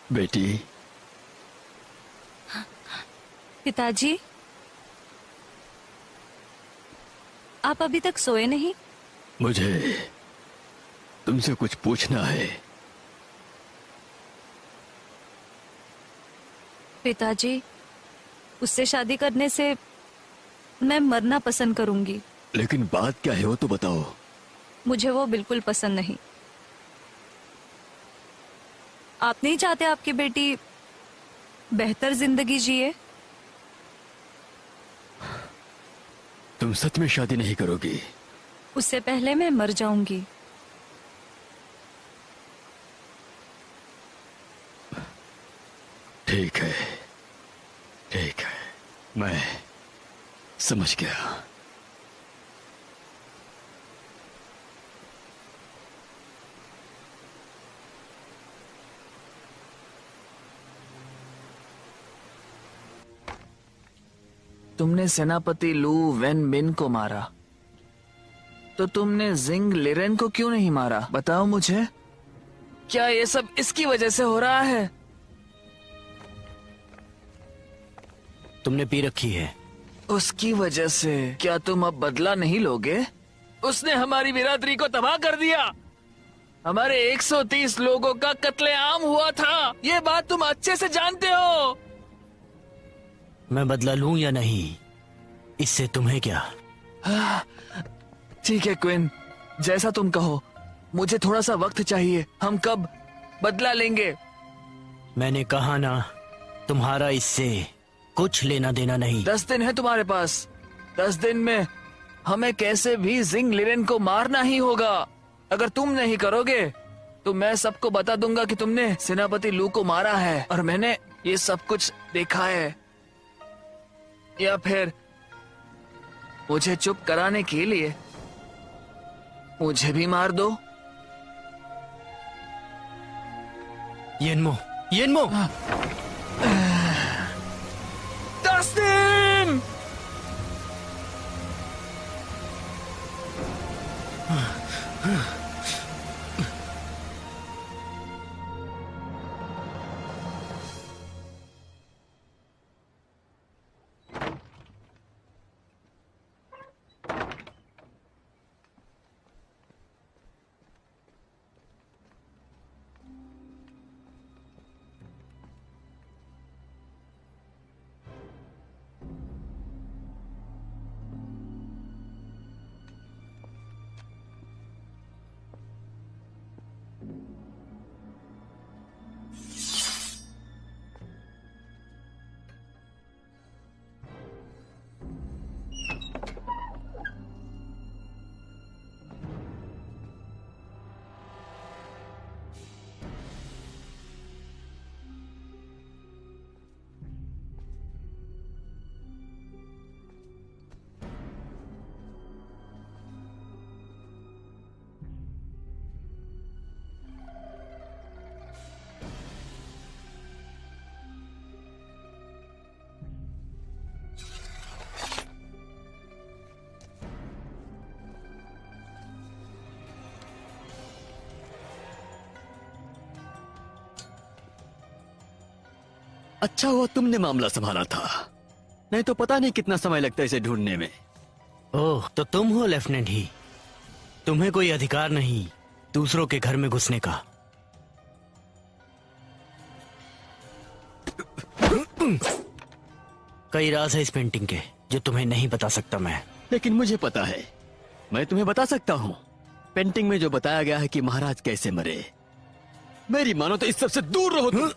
बेटी, पिताजी, आप अभी तक सोए नहीं? मुझे तुमसे कुछ पूछना है। पिताजी, उससे शादी करने से मैं मरना पसंद करूंगी। लेकिन बात क्या है वो तो बताओ। मुझे वो बिल्कुल पसंद नहीं। आप नहीं चाहते आपकी बेटी बेहतर जिंदगी जिए? तुम सच में शादी नहीं करोगी? उससे पहले मैं मर जाऊंगी। ठीक है, ठीक है, मैं समझ गया। तुमने सेनापति लू वेन मिन को मारा, तो तुमने जिंग लिरेन को क्यों नहीं मारा? बताओ मुझे, क्या ये सब इसकी वजह से हो रहा है? तुमने पी रखी है। उसकी वजह से क्या तुम अब बदला नहीं लोगे? उसने हमारी बिरादरी को तबाह कर दिया। हमारे 130 लोगों का कत्लेआम हुआ था। ये बात तुम अच्छे से जानते हो। मैं बदला लूं या नहीं, इससे तुम्हें क्या? ठीक है क्विन, जैसा तुम कहो। मुझे थोड़ा सा वक्त चाहिए। हम कब बदला लेंगे? मैंने कहा ना, तुम्हारा इससे कुछ लेना देना नहीं। 10 दिन है तुम्हारे पास। 10 दिन में हमें कैसे भी जिंग लिरेन को मारना ही होगा। अगर तुम नहीं करोगे तो मैं सबको बता दूंगा कि तुमने सेनापति लू को मारा है और मैंने ये सब कुछ देखा है। या फिर मुझे चुप कराने के लिए मुझे भी मार दो। यिनमो, यिनमो! 10 दिन अच्छा हुआ तुमने मामला संभाला था, नहीं तो पता नहीं कितना समय लगता इसे ढूंढने में। ओह, तो तुम हो लेफ्टिनेंट ही। तुम्हें कोई अधिकार नहीं दूसरों के घर में घुसने का। कई राज है इस पेंटिंग के जो तुम्हें नहीं बता सकता मैं। लेकिन मुझे पता है, मैं तुम्हें बता सकता हूँ। पेंटिंग में जो बताया गया है कि महाराज कैसे मरे, मेरी मानो तो इस सबसे दूर रहो तुम।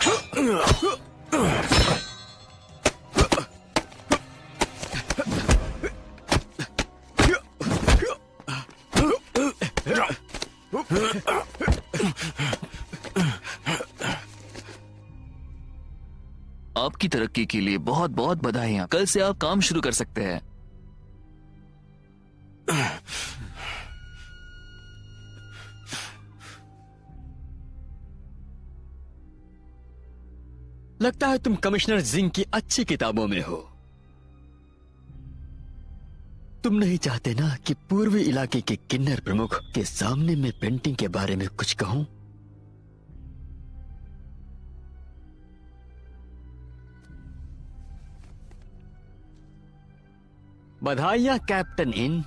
आपकी तरक्की के लिए बहुत बहुत बधाइयां। कल से आप काम शुरू कर सकते हैं। लगता है तुम कमिश्नर जिंग की अच्छी किताबों में हो। तुम नहीं चाहते ना कि पूर्वी इलाके के किन्नर प्रमुख के सामने मैं पेंटिंग के बारे में कुछ कहूं? बधाइयां कैप्टन इन।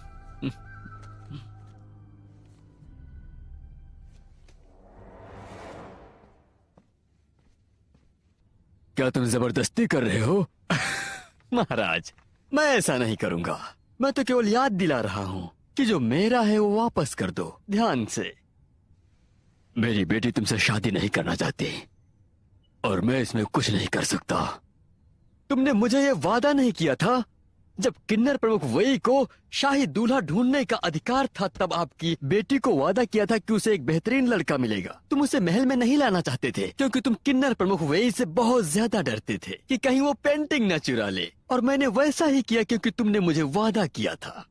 क्या तुम जबरदस्ती कर रहे हो? महाराज, मैं ऐसा नहीं करूंगा। मैं तो केवल याद दिला रहा हूं कि जो मेरा है वो वापस कर दो। ध्यान से। मेरी बेटी तुमसे शादी नहीं करना चाहती और मैं इसमें कुछ नहीं कर सकता। तुमने मुझे ये वादा नहीं किया था जब किन्नर प्रमुख वही को शाही दूल्हा ढूंढने का अधिकार था, तब आपकी बेटी को वादा किया था कि उसे एक बेहतरीन लड़का मिलेगा। तुम उसे महल में नहीं लाना चाहते थे क्योंकि तुम किन्नर प्रमुख वही से बहुत ज्यादा डरते थे कि कहीं वो पेंटिंग न चुरा ले। और मैंने वैसा ही किया क्योंकि तुमने मुझे वादा किया था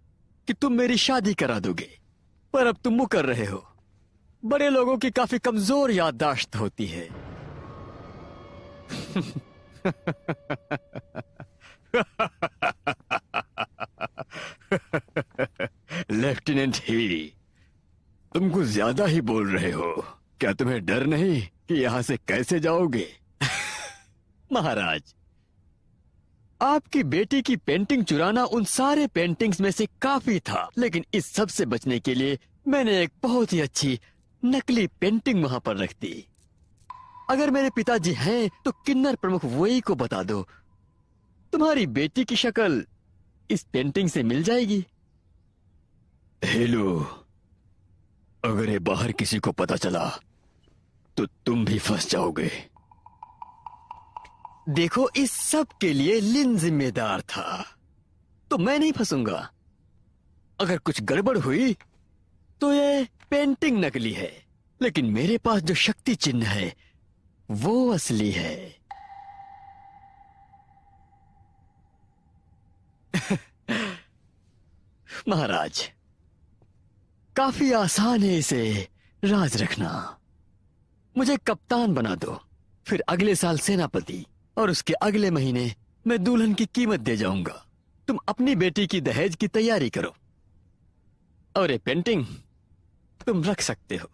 कि तुम मेरी शादी करा दोगे। पर अब तुम मुकर रहे हो। बड़े लोगों की काफी कमजोर याददाश्त होती है। लेफ्टिनेंट ही, तुम कुछ ज्यादा ही बोल रहे हो। क्या तुम्हें डर नहीं कि यहां से कैसे जाओगे? महाराज, आपकी बेटी की पेंटिंग चुराना उन सारे पेंटिंग्स में से काफी था, लेकिन इस सब से बचने के लिए मैंने एक बहुत ही अच्छी नकली पेंटिंग वहां पर रख दी। अगर मेरे पिताजी हैं तो किन्नर प्रमुख वही को बता दो। तुम्हारी बेटी की शक्ल इस पेंटिंग से मिल जाएगी। हेलो, अगर ये बाहर किसी को पता चला तो तुम भी फंस जाओगे। देखो, इस सब के लिए लिन जिम्मेदार था, तो मैं नहीं फंसूंगा। अगर कुछ गड़बड़ हुई तो ये पेंटिंग नकली है, लेकिन मेरे पास जो शक्ति चिन्ह है वो असली है। महाराज, काफी आसान है इसे राज रखना। मुझे कप्तान बना दो, फिर अगले साल सेनापति, और उसके अगले महीने मैं दुल्हन की कीमत दे जाऊंगा। तुम अपनी बेटी की दहेज की तैयारी करो और ये पेंटिंग तुम रख सकते हो।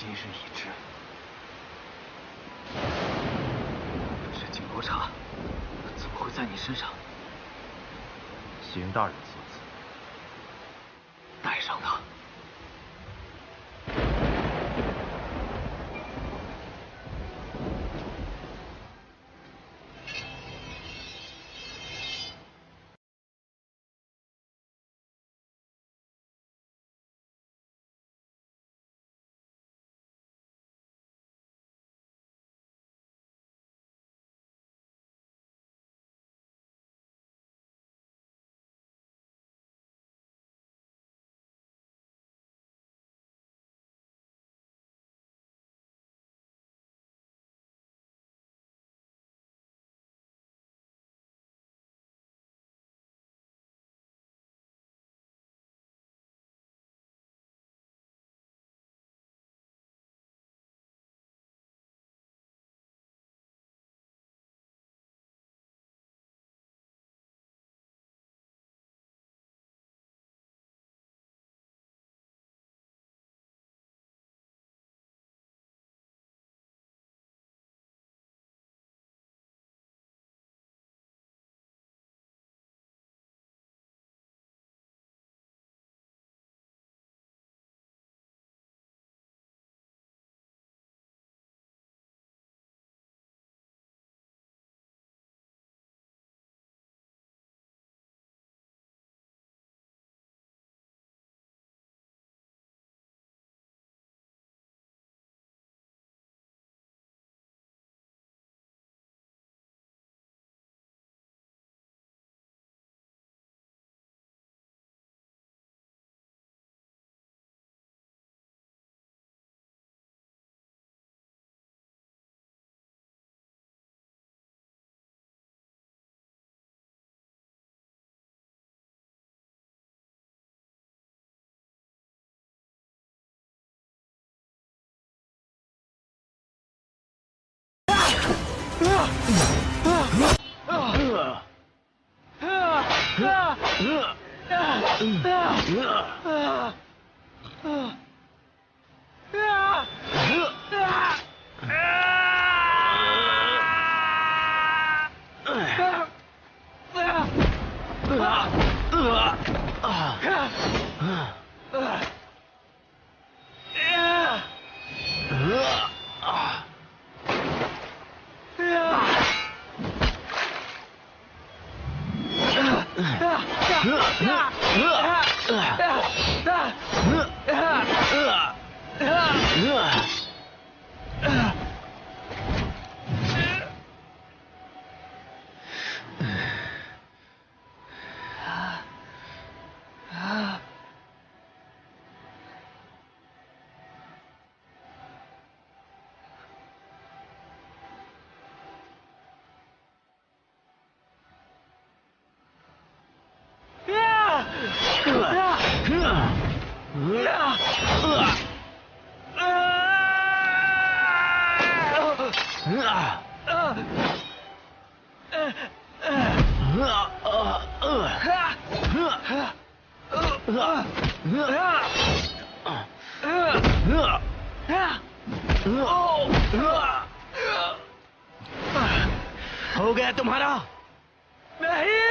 心是一致。可是金国茶怎么会在你身上？邢大人所赐。带上它。हो गया तुम्हारा? नहीं।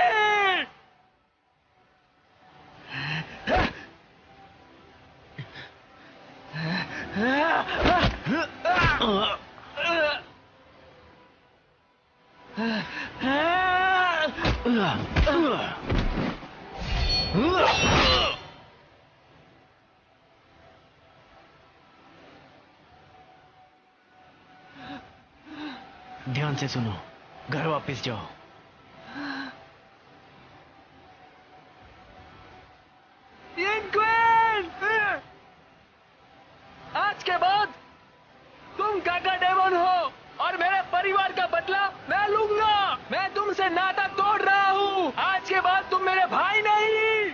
ध्यान से सुनो, घर वापस जाओ। आज के बाद तुम काका डेमन हो और मेरे परिवार का बदला मैं लूंगा। मैं तुमसे नाता तोड़ रहा हूँ। आज के बाद तुम मेरे भाई नहीं।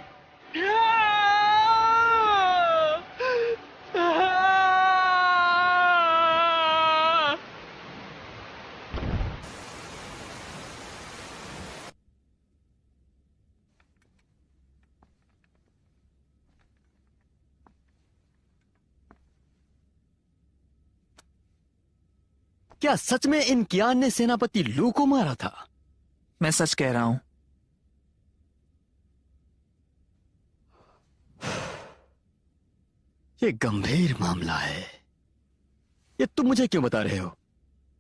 क्या सच में इन कियान ने सेनापति लू को मारा था? मैं सच कह रहा हूं। ये गंभीर मामला है। ये तुम मुझे क्यों बता रहे हो?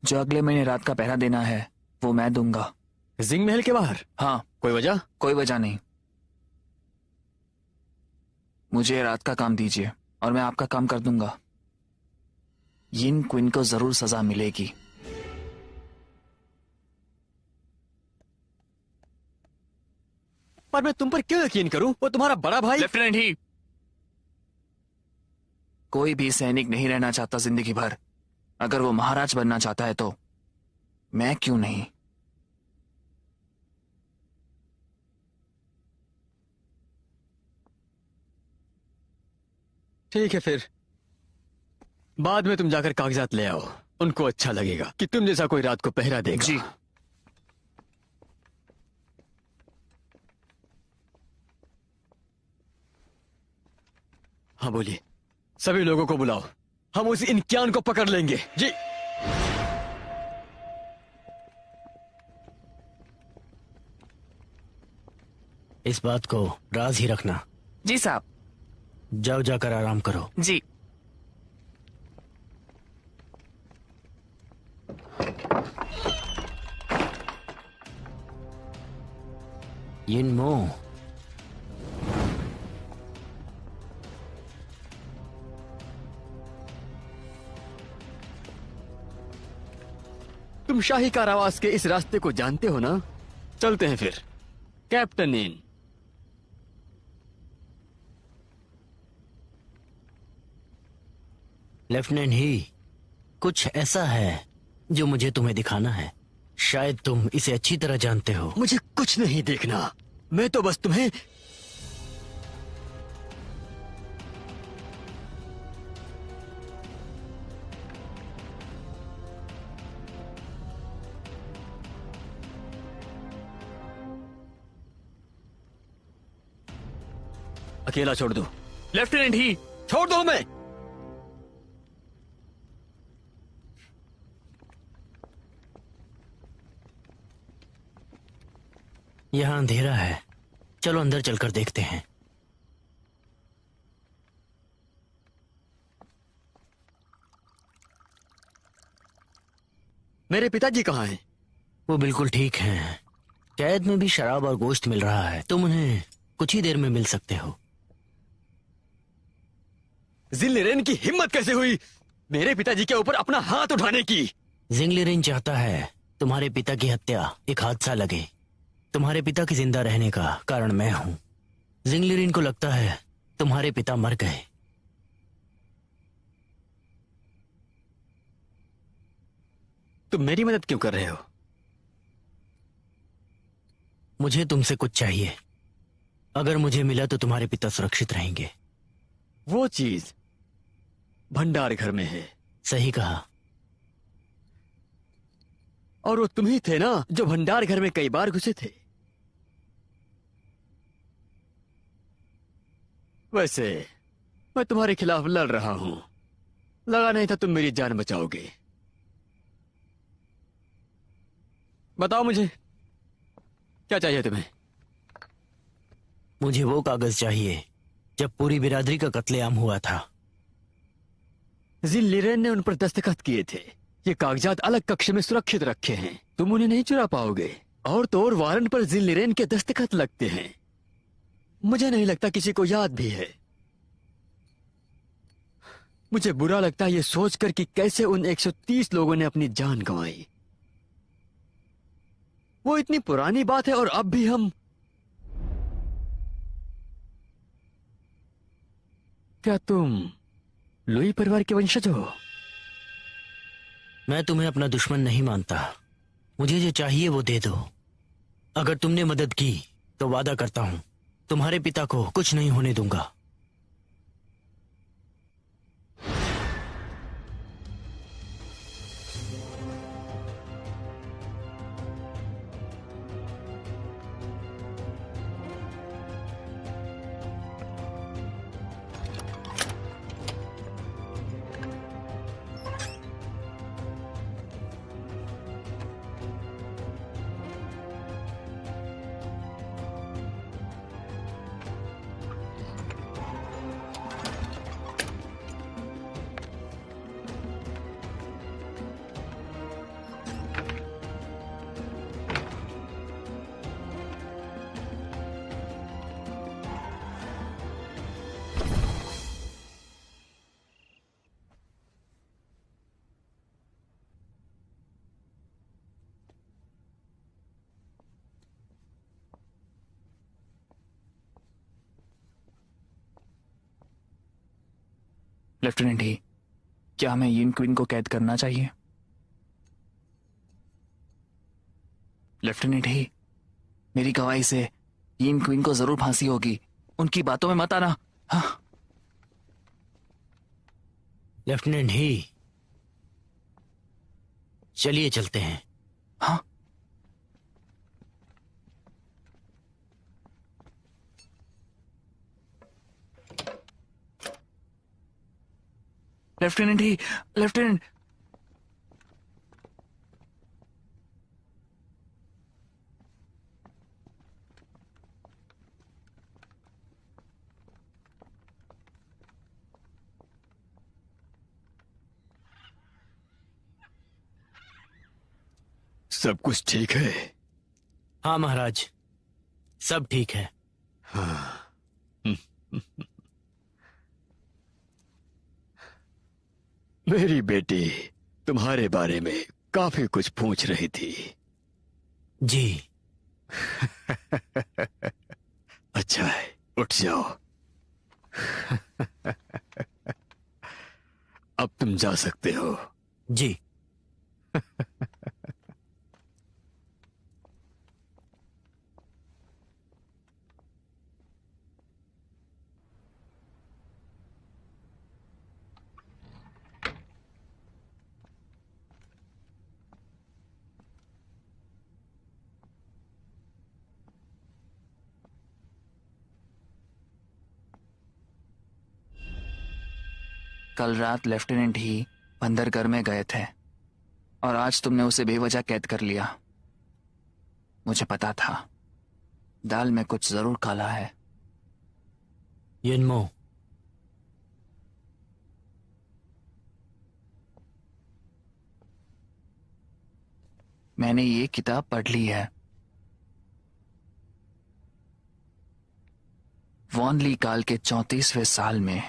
जो अगले महीने रात का पहरा देना है वो मैं दूंगा। जिंग महल के बाहर? हाँ। कोई वजह? कोई वजह नहीं। मुझे रात का काम दीजिए और मैं आपका काम कर दूंगा। यिन क्विन को जरूर सजा मिलेगी। पर मैं तुम पर क्यों यकीन करूं? वो तुम्हारा बड़ा भाई। लेफ्टिनेंट ही। कोई भी सैनिक नहीं रहना चाहता जिंदगी भर। अगर वो महाराज बनना चाहता है तो मैं क्यों नहीं? ठीक है फिर बाद में तुम जाकर कागजात ले आओ। उनको अच्छा लगेगा कि तुम जैसा कोई रात को पहरा देगा। जी। हाँ बोलिए। सभी लोगों को बुलाओ, हम उस इनकियान को पकड़ लेंगे। जी। इस बात को राज ही रखना। जी साहब। जाओ जाकर आराम करो। जी। यिनमो, तुम शाही कारावास के इस रास्ते को जानते हो ना? चलते हैं फिर। Captain in. लेफ्टिनेंट ही, कुछ ऐसा है जो मुझे तुम्हें दिखाना है। शायद तुम इसे अच्छी तरह जानते हो। मुझे कुछ नहीं देखना, मैं तो बस तुम्हें अकेला छोड़ दो। लेफ्टिनेंट ही। छोड़ दो मैं। यहाँ अंधेरा है, चलो अंदर चलकर देखते हैं। मेरे पिताजी कहाँ हैं? वो बिल्कुल ठीक हैं। कैद में भी शराब और गोश्त मिल रहा है। तुम उन्हें कुछ ही देर में मिल सकते हो। जिनलिरेन की हिम्मत कैसे हुई मेरे पिताजी के ऊपर अपना हाथ उठाने की? जिंगलिरिन चाहता है तुम्हारे पिता की हत्या एक हादसा लगे। तुम्हारे पिता के जिंदा रहने का कारण मैं हूं। जिंगलिरिन को लगता है तुम्हारे पिता मर गए। तुम मेरी मदद क्यों कर रहे हो? मुझे तुमसे कुछ चाहिए। अगर मुझे मिला तो तुम्हारे पिता सुरक्षित रहेंगे। वो चीज भंडार घर में है। सही कहा। और वो तुम ही थे ना जो भंडार घर में कई बार घुसे थे। वैसे मैं तुम्हारे खिलाफ लड़ रहा हूं। लगा नहीं था तुम मेरी जान बचाओगे। बताओ मुझे क्या चाहिए तुम्हें? मुझे वो कागज चाहिए जब पूरी बिरादरी का कत्लेआम हुआ था। जिनलिरेन ने उन पर दस्तखत किए थे। ये कागजात अलग कक्ष में सुरक्षित रखे हैं, तुम उन्हें नहीं चुरा पाओगे। और तो और वारंट पर जिनलिरेन के दस्तखत लगते हैं। मुझे नहीं लगता किसी को याद भी है। मुझे बुरा लगता है ये सोचकर कि कैसे उन 130 लोगों ने अपनी जान गंवाई। वो इतनी पुरानी बात है और अब भी हम। क्या तुम लुई परिवार के वंशज हो? मैं तुम्हें अपना दुश्मन नहीं मानता। मुझे जो चाहिए वो दे दो। अगर तुमने मदद की तो वादा करता हूं तुम्हारे पिता को कुछ नहीं होने दूंगा। लेफ्टिनेंट ही, क्या हमें यिन क्विन को कैद करना चाहिए? लेफ्टिनेंट ही, मेरी गवाही से यिन क्विन को जरूर फांसी होगी। उनकी बातों में मत आना। हाँ। लेफ्टिनेंट ही, चलिए चलते हैं। हाँ। लेफ्टिनेंट ही, लेफ्टिनेंट। सब कुछ ठीक है? हाँ महाराज, सब ठीक है। मेरी बेटी तुम्हारे बारे में काफी कुछ पूछ रही थी। जी। अच्छा है, उठ जाओ। अब तुम जा सकते हो। जी। कल रात लेफ्टिनेंट ही बंदरगढ़ में गए थे और आज तुमने उसे बेवजह कैद कर लिया। मुझे पता था दाल में कुछ जरूर काला है। यिनमो, मैंने ये किताब पढ़ ली है। वॉन ली काल के 34वें साल में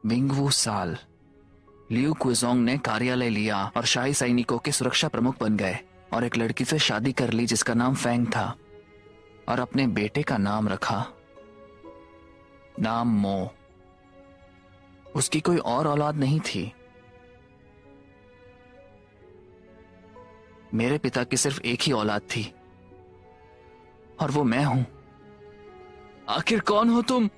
बिंगवू साल लियू क्विजोंग ने कार्यालय लिया और शाही सैनिकों के सुरक्षा प्रमुख बन गए और एक लड़की से शादी कर ली जिसका नाम फेंग था और अपने बेटे का नाम रखा नाम मो। उसकी कोई और औलाद नहीं थी। मेरे पिता की सिर्फ एक ही औलाद थी और वो मैं हूं। आखिर कौन हो तुम?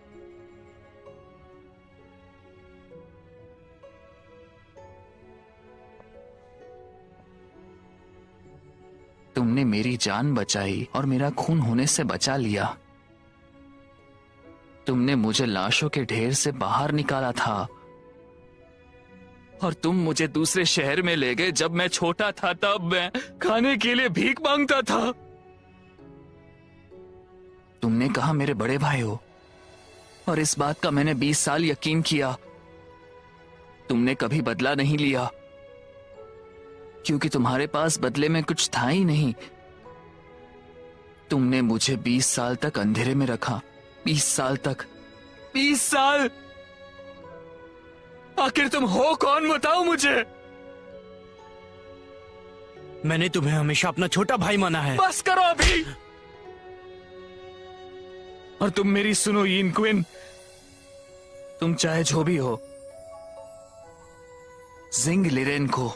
तुमने मेरी जान बचाई और मेरा खून होने से बचा लिया। तुमने मुझे लाशों के ढेर से बाहर निकाला था और तुम मुझे दूसरे शहर में ले गए। जब मैं छोटा था तब मैं खाने के लिए भीख मांगता था। तुमने कहा मेरे बड़े भाई हो और इस बात का मैंने 20 साल यकीन किया। तुमने कभी बदला नहीं लिया क्योंकि तुम्हारे पास बदले में कुछ था ही नहीं। तुमने मुझे 20 साल तक अंधेरे में रखा। 20 साल तक। 20 साल। आखिर तुम हो कौन, बताओ मुझे। मैंने तुम्हें हमेशा अपना छोटा भाई माना है। बस करो अभी। और तुम मेरी सुनो यिन क्विन, तुम चाहे जो भी हो, जिंग लिरेन को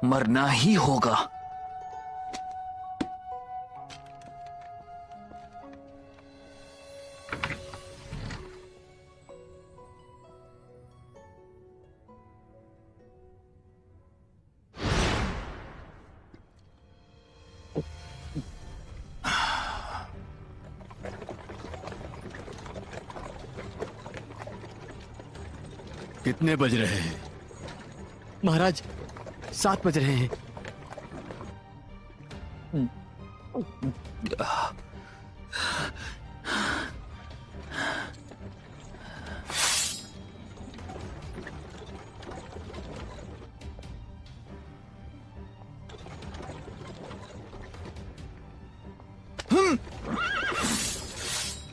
मरना ही होगा। कितने बज रहे हैं? महाराज, 7 बज रहे हैं।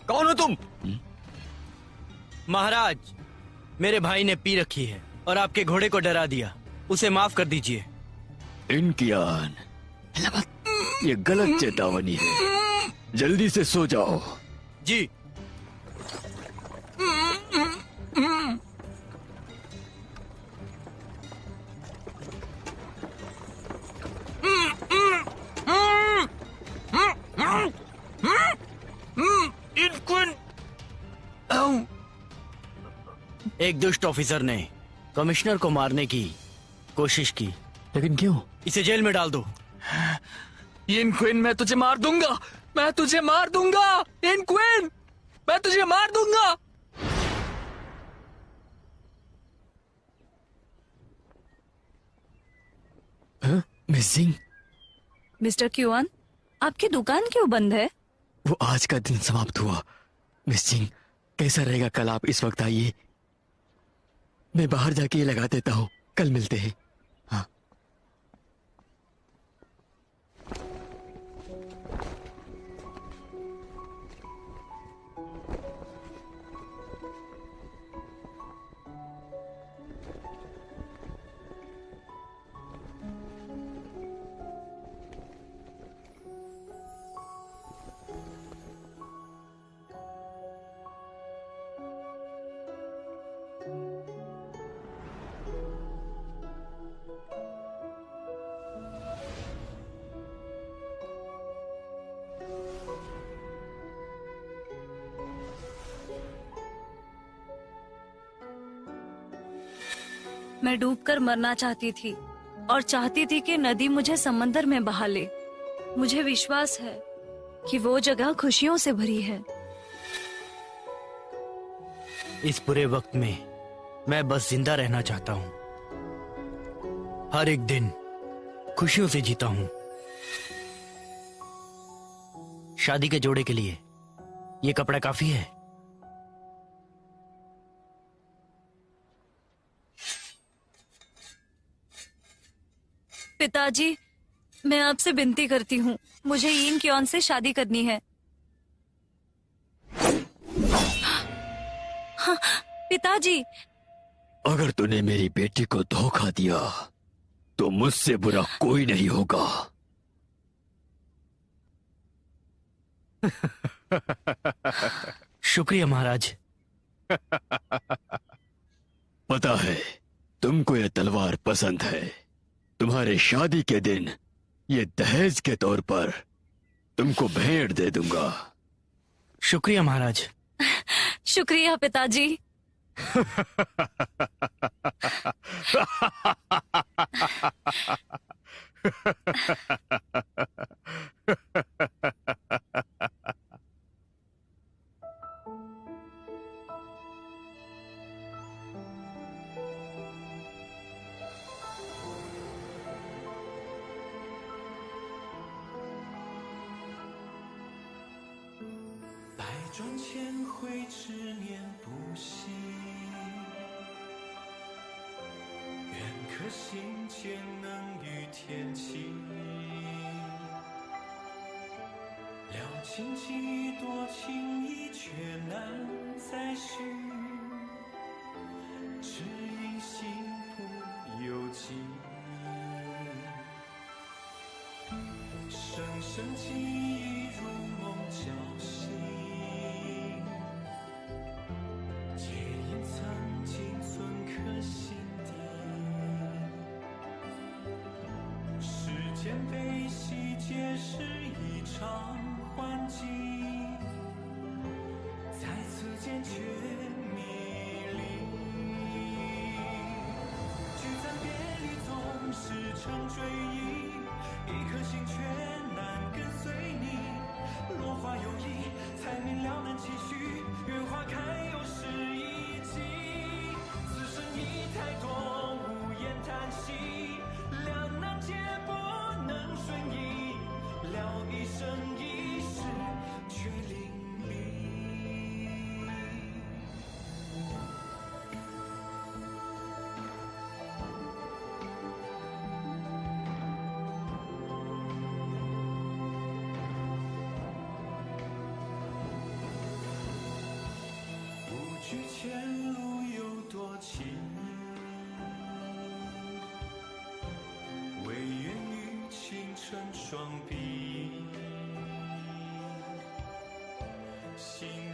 कौन हो तुम? महाराज, मेरे भाई ने पी रखी है और आपके घोड़े को डरा दिया। उसे माफ कर दीजिए। इनकी आन, ये गलत चेतावनी है। जल्दी से सो जाओ। जी। एक दुष्ट ऑफिसर ने कमिश्नर को मारने की कोशिश की। लेकिन क्यों? इसे जेल में डाल दो। इन क्विन, मैं तुझे मार दूंगा, मैं तुझे मार दूंगा। इन क्विन, मैं तुझे मार दूंगा। मिस सिंह, मिस्टर क्यूआन, आपकी दुकान क्यों बंद है? वो आज का दिन समाप्त हुआ। मिस सिंह, कैसा रहेगा कल आप इस वक्त आइए, मैं बाहर जाके ये लगा देता हूँ, कल मिलते हैं। हाँ। मैं डूबकर मरना चाहती थी और चाहती थी कि नदी मुझे समंदर में बहा ले। मुझे विश्वास है कि वो जगह खुशियों से भरी है। इस बुरे वक्त में मैं बस जिंदा रहना चाहता हूँ। हर एक दिन खुशियों से जीता हूँ। शादी के जोड़े के लिए ये कपड़ा काफी है। पिताजी, मैं आपसे विनती करती हूँ, मुझे यीन क्योन से शादी करनी है। हाँ, पिताजी। अगर तूने मेरी बेटी को धोखा दिया तो मुझसे बुरा कोई नहीं होगा। शुक्रिया महाराज। पता है तुमको ये तलवार पसंद है। तुम्हारे शादी के दिन ये दहेज के तौर पर तुमको भेंट दे दूंगा। शुक्रिया महाराज। शुक्रिया पिताजी।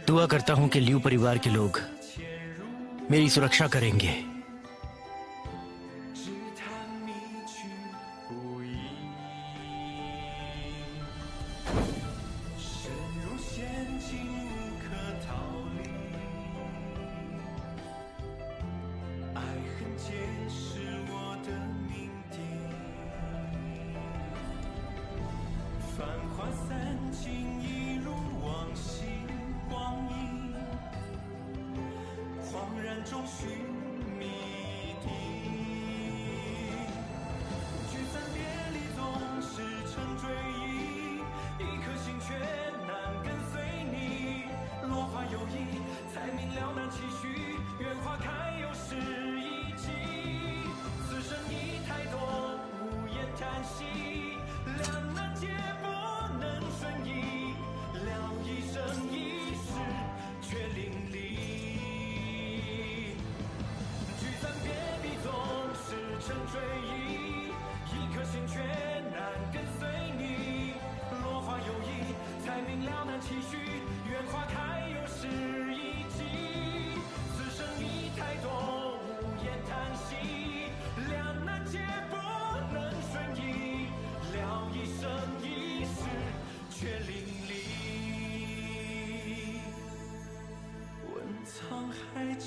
दुआ करता हूं कि लियू परिवार के लोग मेरी सुरक्षा करेंगे।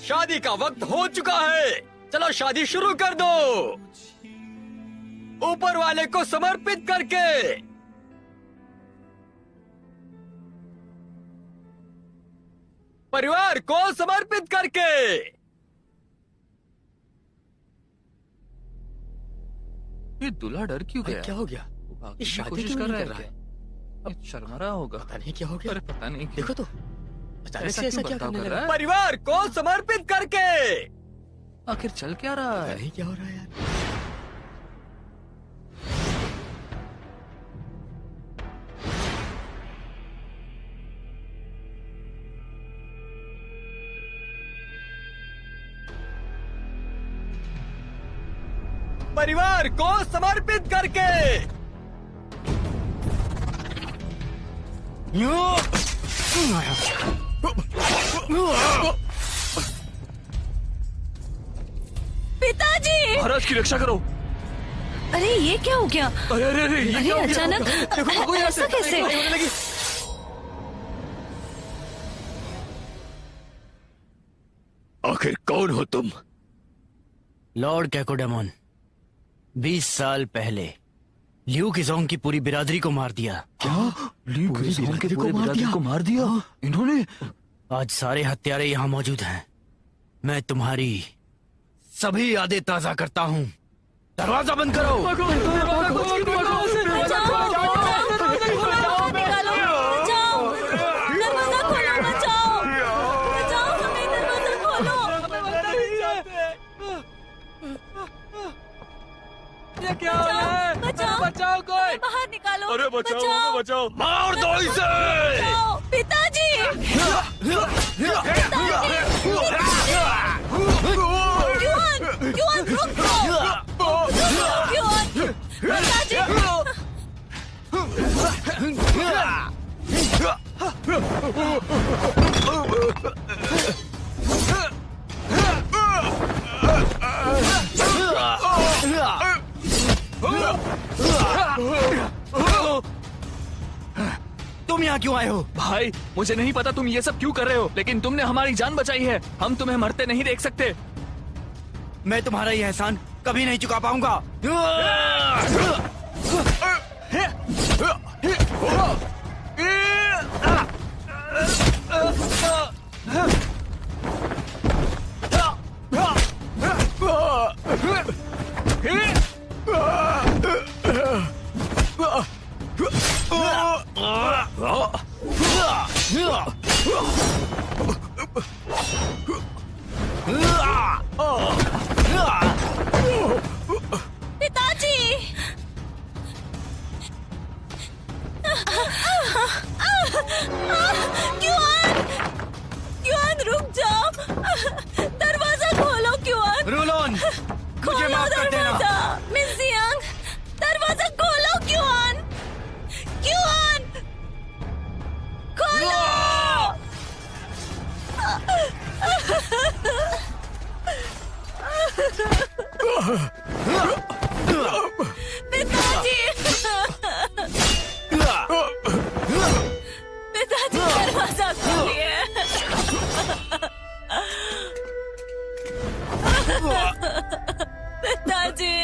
शादी का वक्त हो चुका है, चलो शादी शुरू कर दो, ऊपर वाले को समर्पित करके। परिवार को समर्पित करके। ये दूल्हा डर क्यों गया? क्या हो गया? भागने ये की शादी कोशिश क्यों कर नहीं रहा है कर रहा क्या? अब शर्मा रहा होगा। पता नहीं क्या हो गया। अरे पता नहीं क्यों। देखो तो अचानक ऐसा से ऐसा क्यों क्या बर्ताव करने कर लगा? रहा है? परिवार को समर्पित करके। आखिर चल क्या रहा है? नहीं क्या हो रहा है यार? परिवार को समर्पित करके। पिताजी! महाराज की रक्षा करो। अरे ये क्या हो गया? अरे अरे अरे ये अरे क्या हो गया? अचानक देखो देखो यहाँ से ऐसा कैसे? लड़ाई होने लगी। आखिर कौन हो तुम? लॉर्ड कैकोडेमोन, 20 साल पहले लियू किजोंग की पूरी बिरादरी को मार दिया। पूरे बिरादरी को मार दिया इन्होंने। आज सारे हत्यारे यहाँ मौजूद हैं। मैं तुम्हारी सभी यादें ताजा करता हूँ। दरवाजा बंद करो। बचाओ! बचाओ! निकालो! बचाओ! दरवाजा खोलो! बचाओ! बचाओ हमें! दरवाजा खोलो! ये क्या हो रहा है? बचाओ! बचाओ कोई। बाहर निकालो! अरे बचाओ बचाओ। मार दो इसे। बचाओ! पिताजी! क्यों रुक जाओ! क्यों पिताजी! तुम यहाँ क्यों आए हो? भाई मुझे नहीं पता तुम ये सब क्यों कर रहे हो, लेकिन तुमने हमारी जान बचाई है। हम तुम्हें मरते नहीं देख सकते। मैं तुम्हारा ये एहसान कभी नहीं चुका पाऊंगा। पिताजी! क्यों रुक जाओ! दरवाजा खोलो! क्यों रूलोन, मुझे माफ कर देना। दरवाजा! मिस यंग, दरवाजा खोलो! क्यों खोलो! पिताजी! पिताजी दरवाजा खोलिए! पिताजी!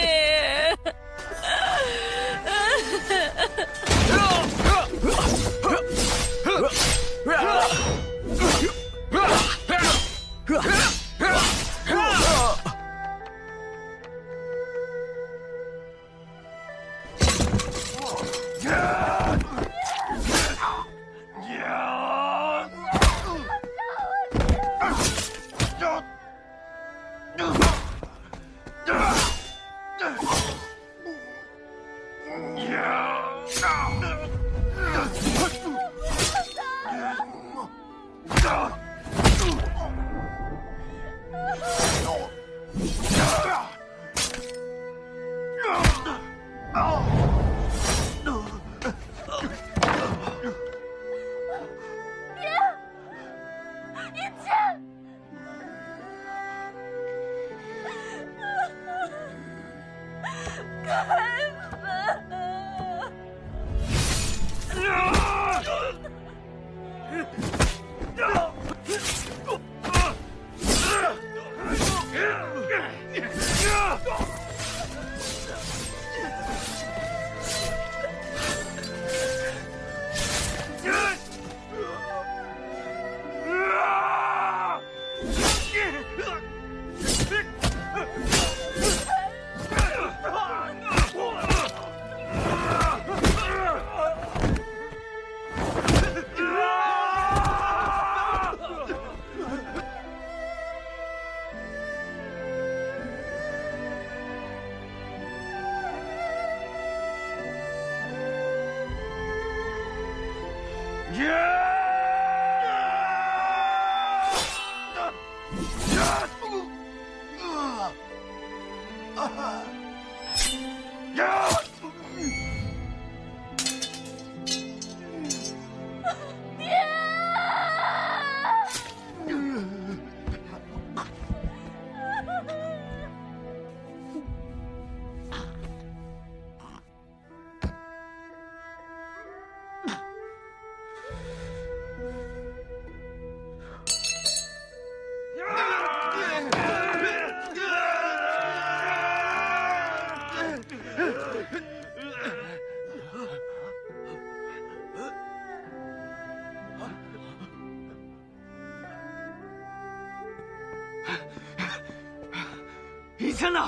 医生呢？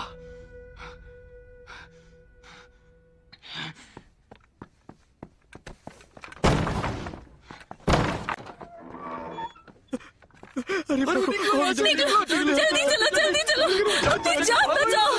निकलो, जल्दी चलो, जल्दी चलो, अपनी जान बचाओ।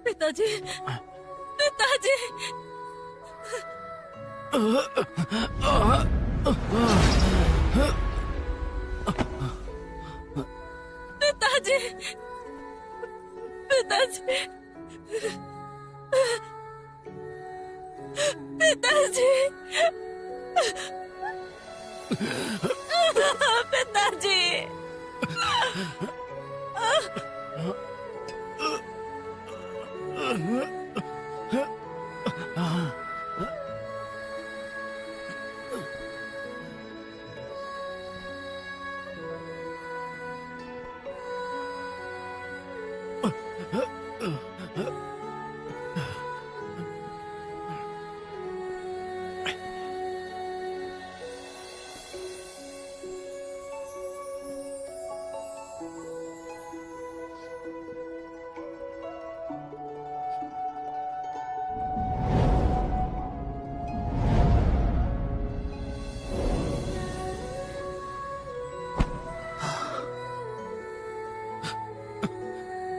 पिताजी, पिताजी, पिताजी, पिताजी, पिताजी, पिताजी।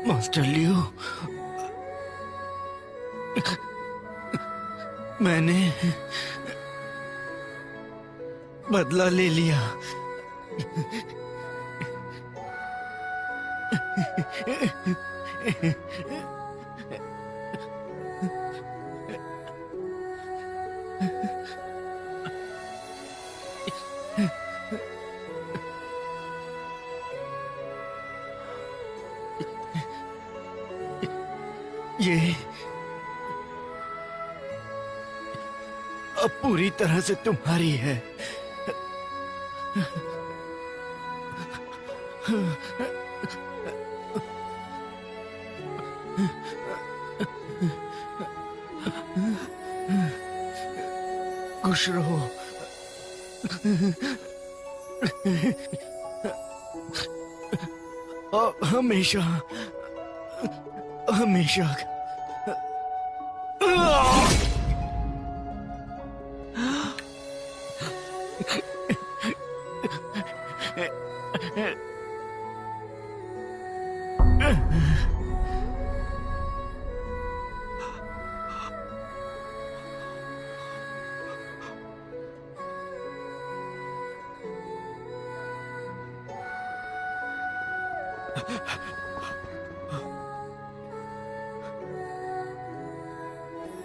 मास्टर लियो, मैंने बदला ले लिया। ये अब पूरी तरह से तुम्हारी है। खुश रहो। हमेशा हमेशा।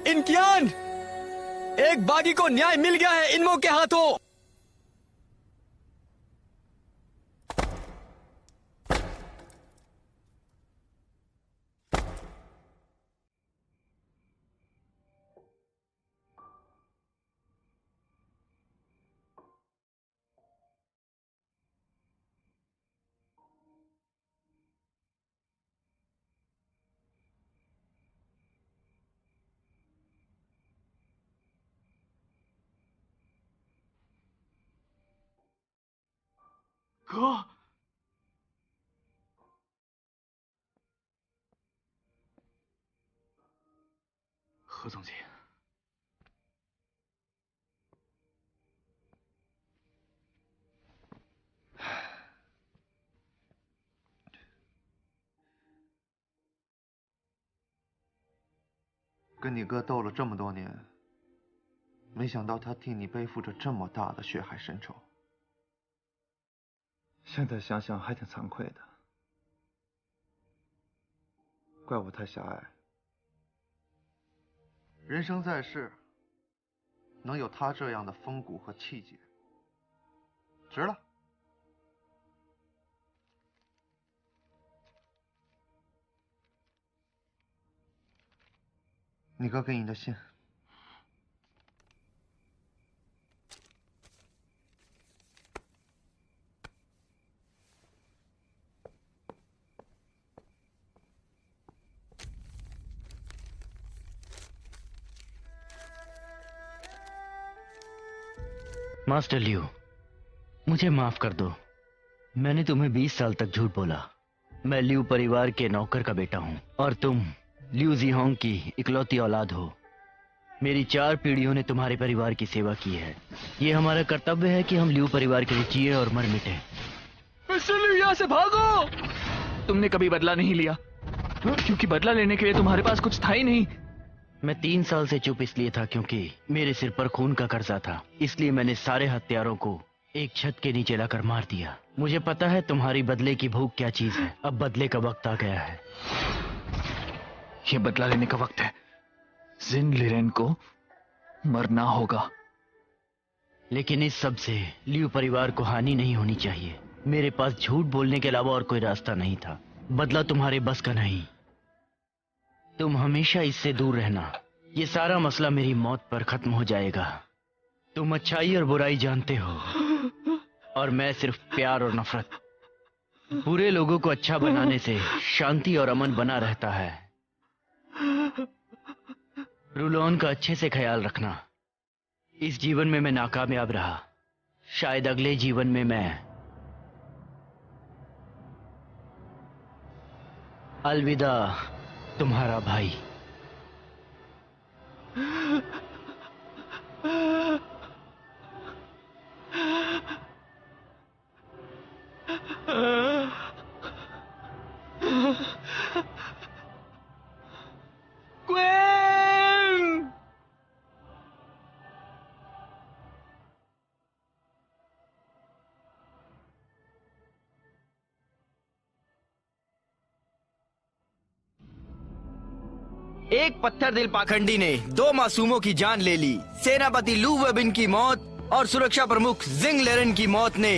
इनकियान, एक बागी को न्याय मिल गया है इनमो के हाथों। 哥，何总监，跟你哥斗了这么多年，没想到他替你背负着这么大的血海深仇。现在想想还挺惭愧的，怪我太狭隘。人生在世，能有他这样的风骨和气节，值了。你哥给你的信。मास्टर लियो, मुझे माफ कर दो। मैंने तुम्हें 20 साल तक झूठ बोला। मैं लियो परिवार के नौकर का बेटा हूँ और तुम लियो जीहोंग की इकलौती औलाद हो। मेरी 4 पीढ़ियों ने तुम्हारे परिवार की सेवा की है। ये हमारा कर्तव्य है कि हम लियो परिवार के लिए जिए और मर मिटे। मिस्टर यहाँ से भागो। तुमने कभी बदला नहीं लिया, क्योंकि बदला लेने के लिए तुम्हारे पास कुछ था ही नहीं। मैं 3 साल से चुप इसलिए था क्योंकि मेरे सिर पर खून का कर्जा था। इसलिए मैंने सारे हत्यारों को एक छत के नीचे लाकर मार दिया। मुझे पता है तुम्हारी बदले की भूख क्या चीज है। अब बदले का वक्त आ गया है। ये बदला लेने का वक्त है। जिन लिरेन को मरना होगा। लेकिन इस सब से लियो परिवार को हानि नहीं होनी चाहिए। मेरे पास झूठ बोलने के अलावा और कोई रास्ता नहीं था। बदला तुम्हारे बस का नहीं। तुम हमेशा इससे दूर रहना। ये सारा मसला मेरी मौत पर खत्म हो जाएगा। तुम अच्छाई और बुराई जानते हो और मैं सिर्फ प्यार और नफरत। बुरे लोगों को अच्छा बनाने से शांति और अमन बना रहता है। रुलोन का अच्छे से ख्याल रखना। इस जीवन में मैं नाकामयाब रहा, शायद अगले जीवन में मैं। अलविदा तुम्हारा भाई। क्वीन। एक पत्थर दिल पाखंडी ने 2 मासूमों की जान ले ली। सेनापति लू वेबिन की मौत और सुरक्षा प्रमुख जिंग लेरन की मौत ने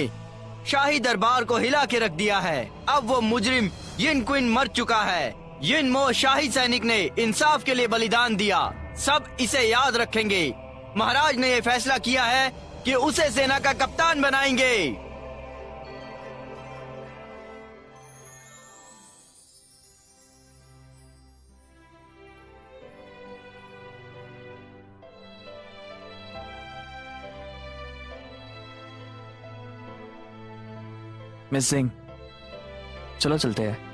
शाही दरबार को हिला के रख दिया है। अब वो मुजरिम यिन क्विन मर चुका है। यिन मो शाही सैनिक ने इंसाफ के लिए बलिदान दिया। सब इसे याद रखेंगे। महाराज ने ये फैसला किया है कि उसे सेना का कप्तान बनाएंगे। मिस सिंह, चलो चलते हैं।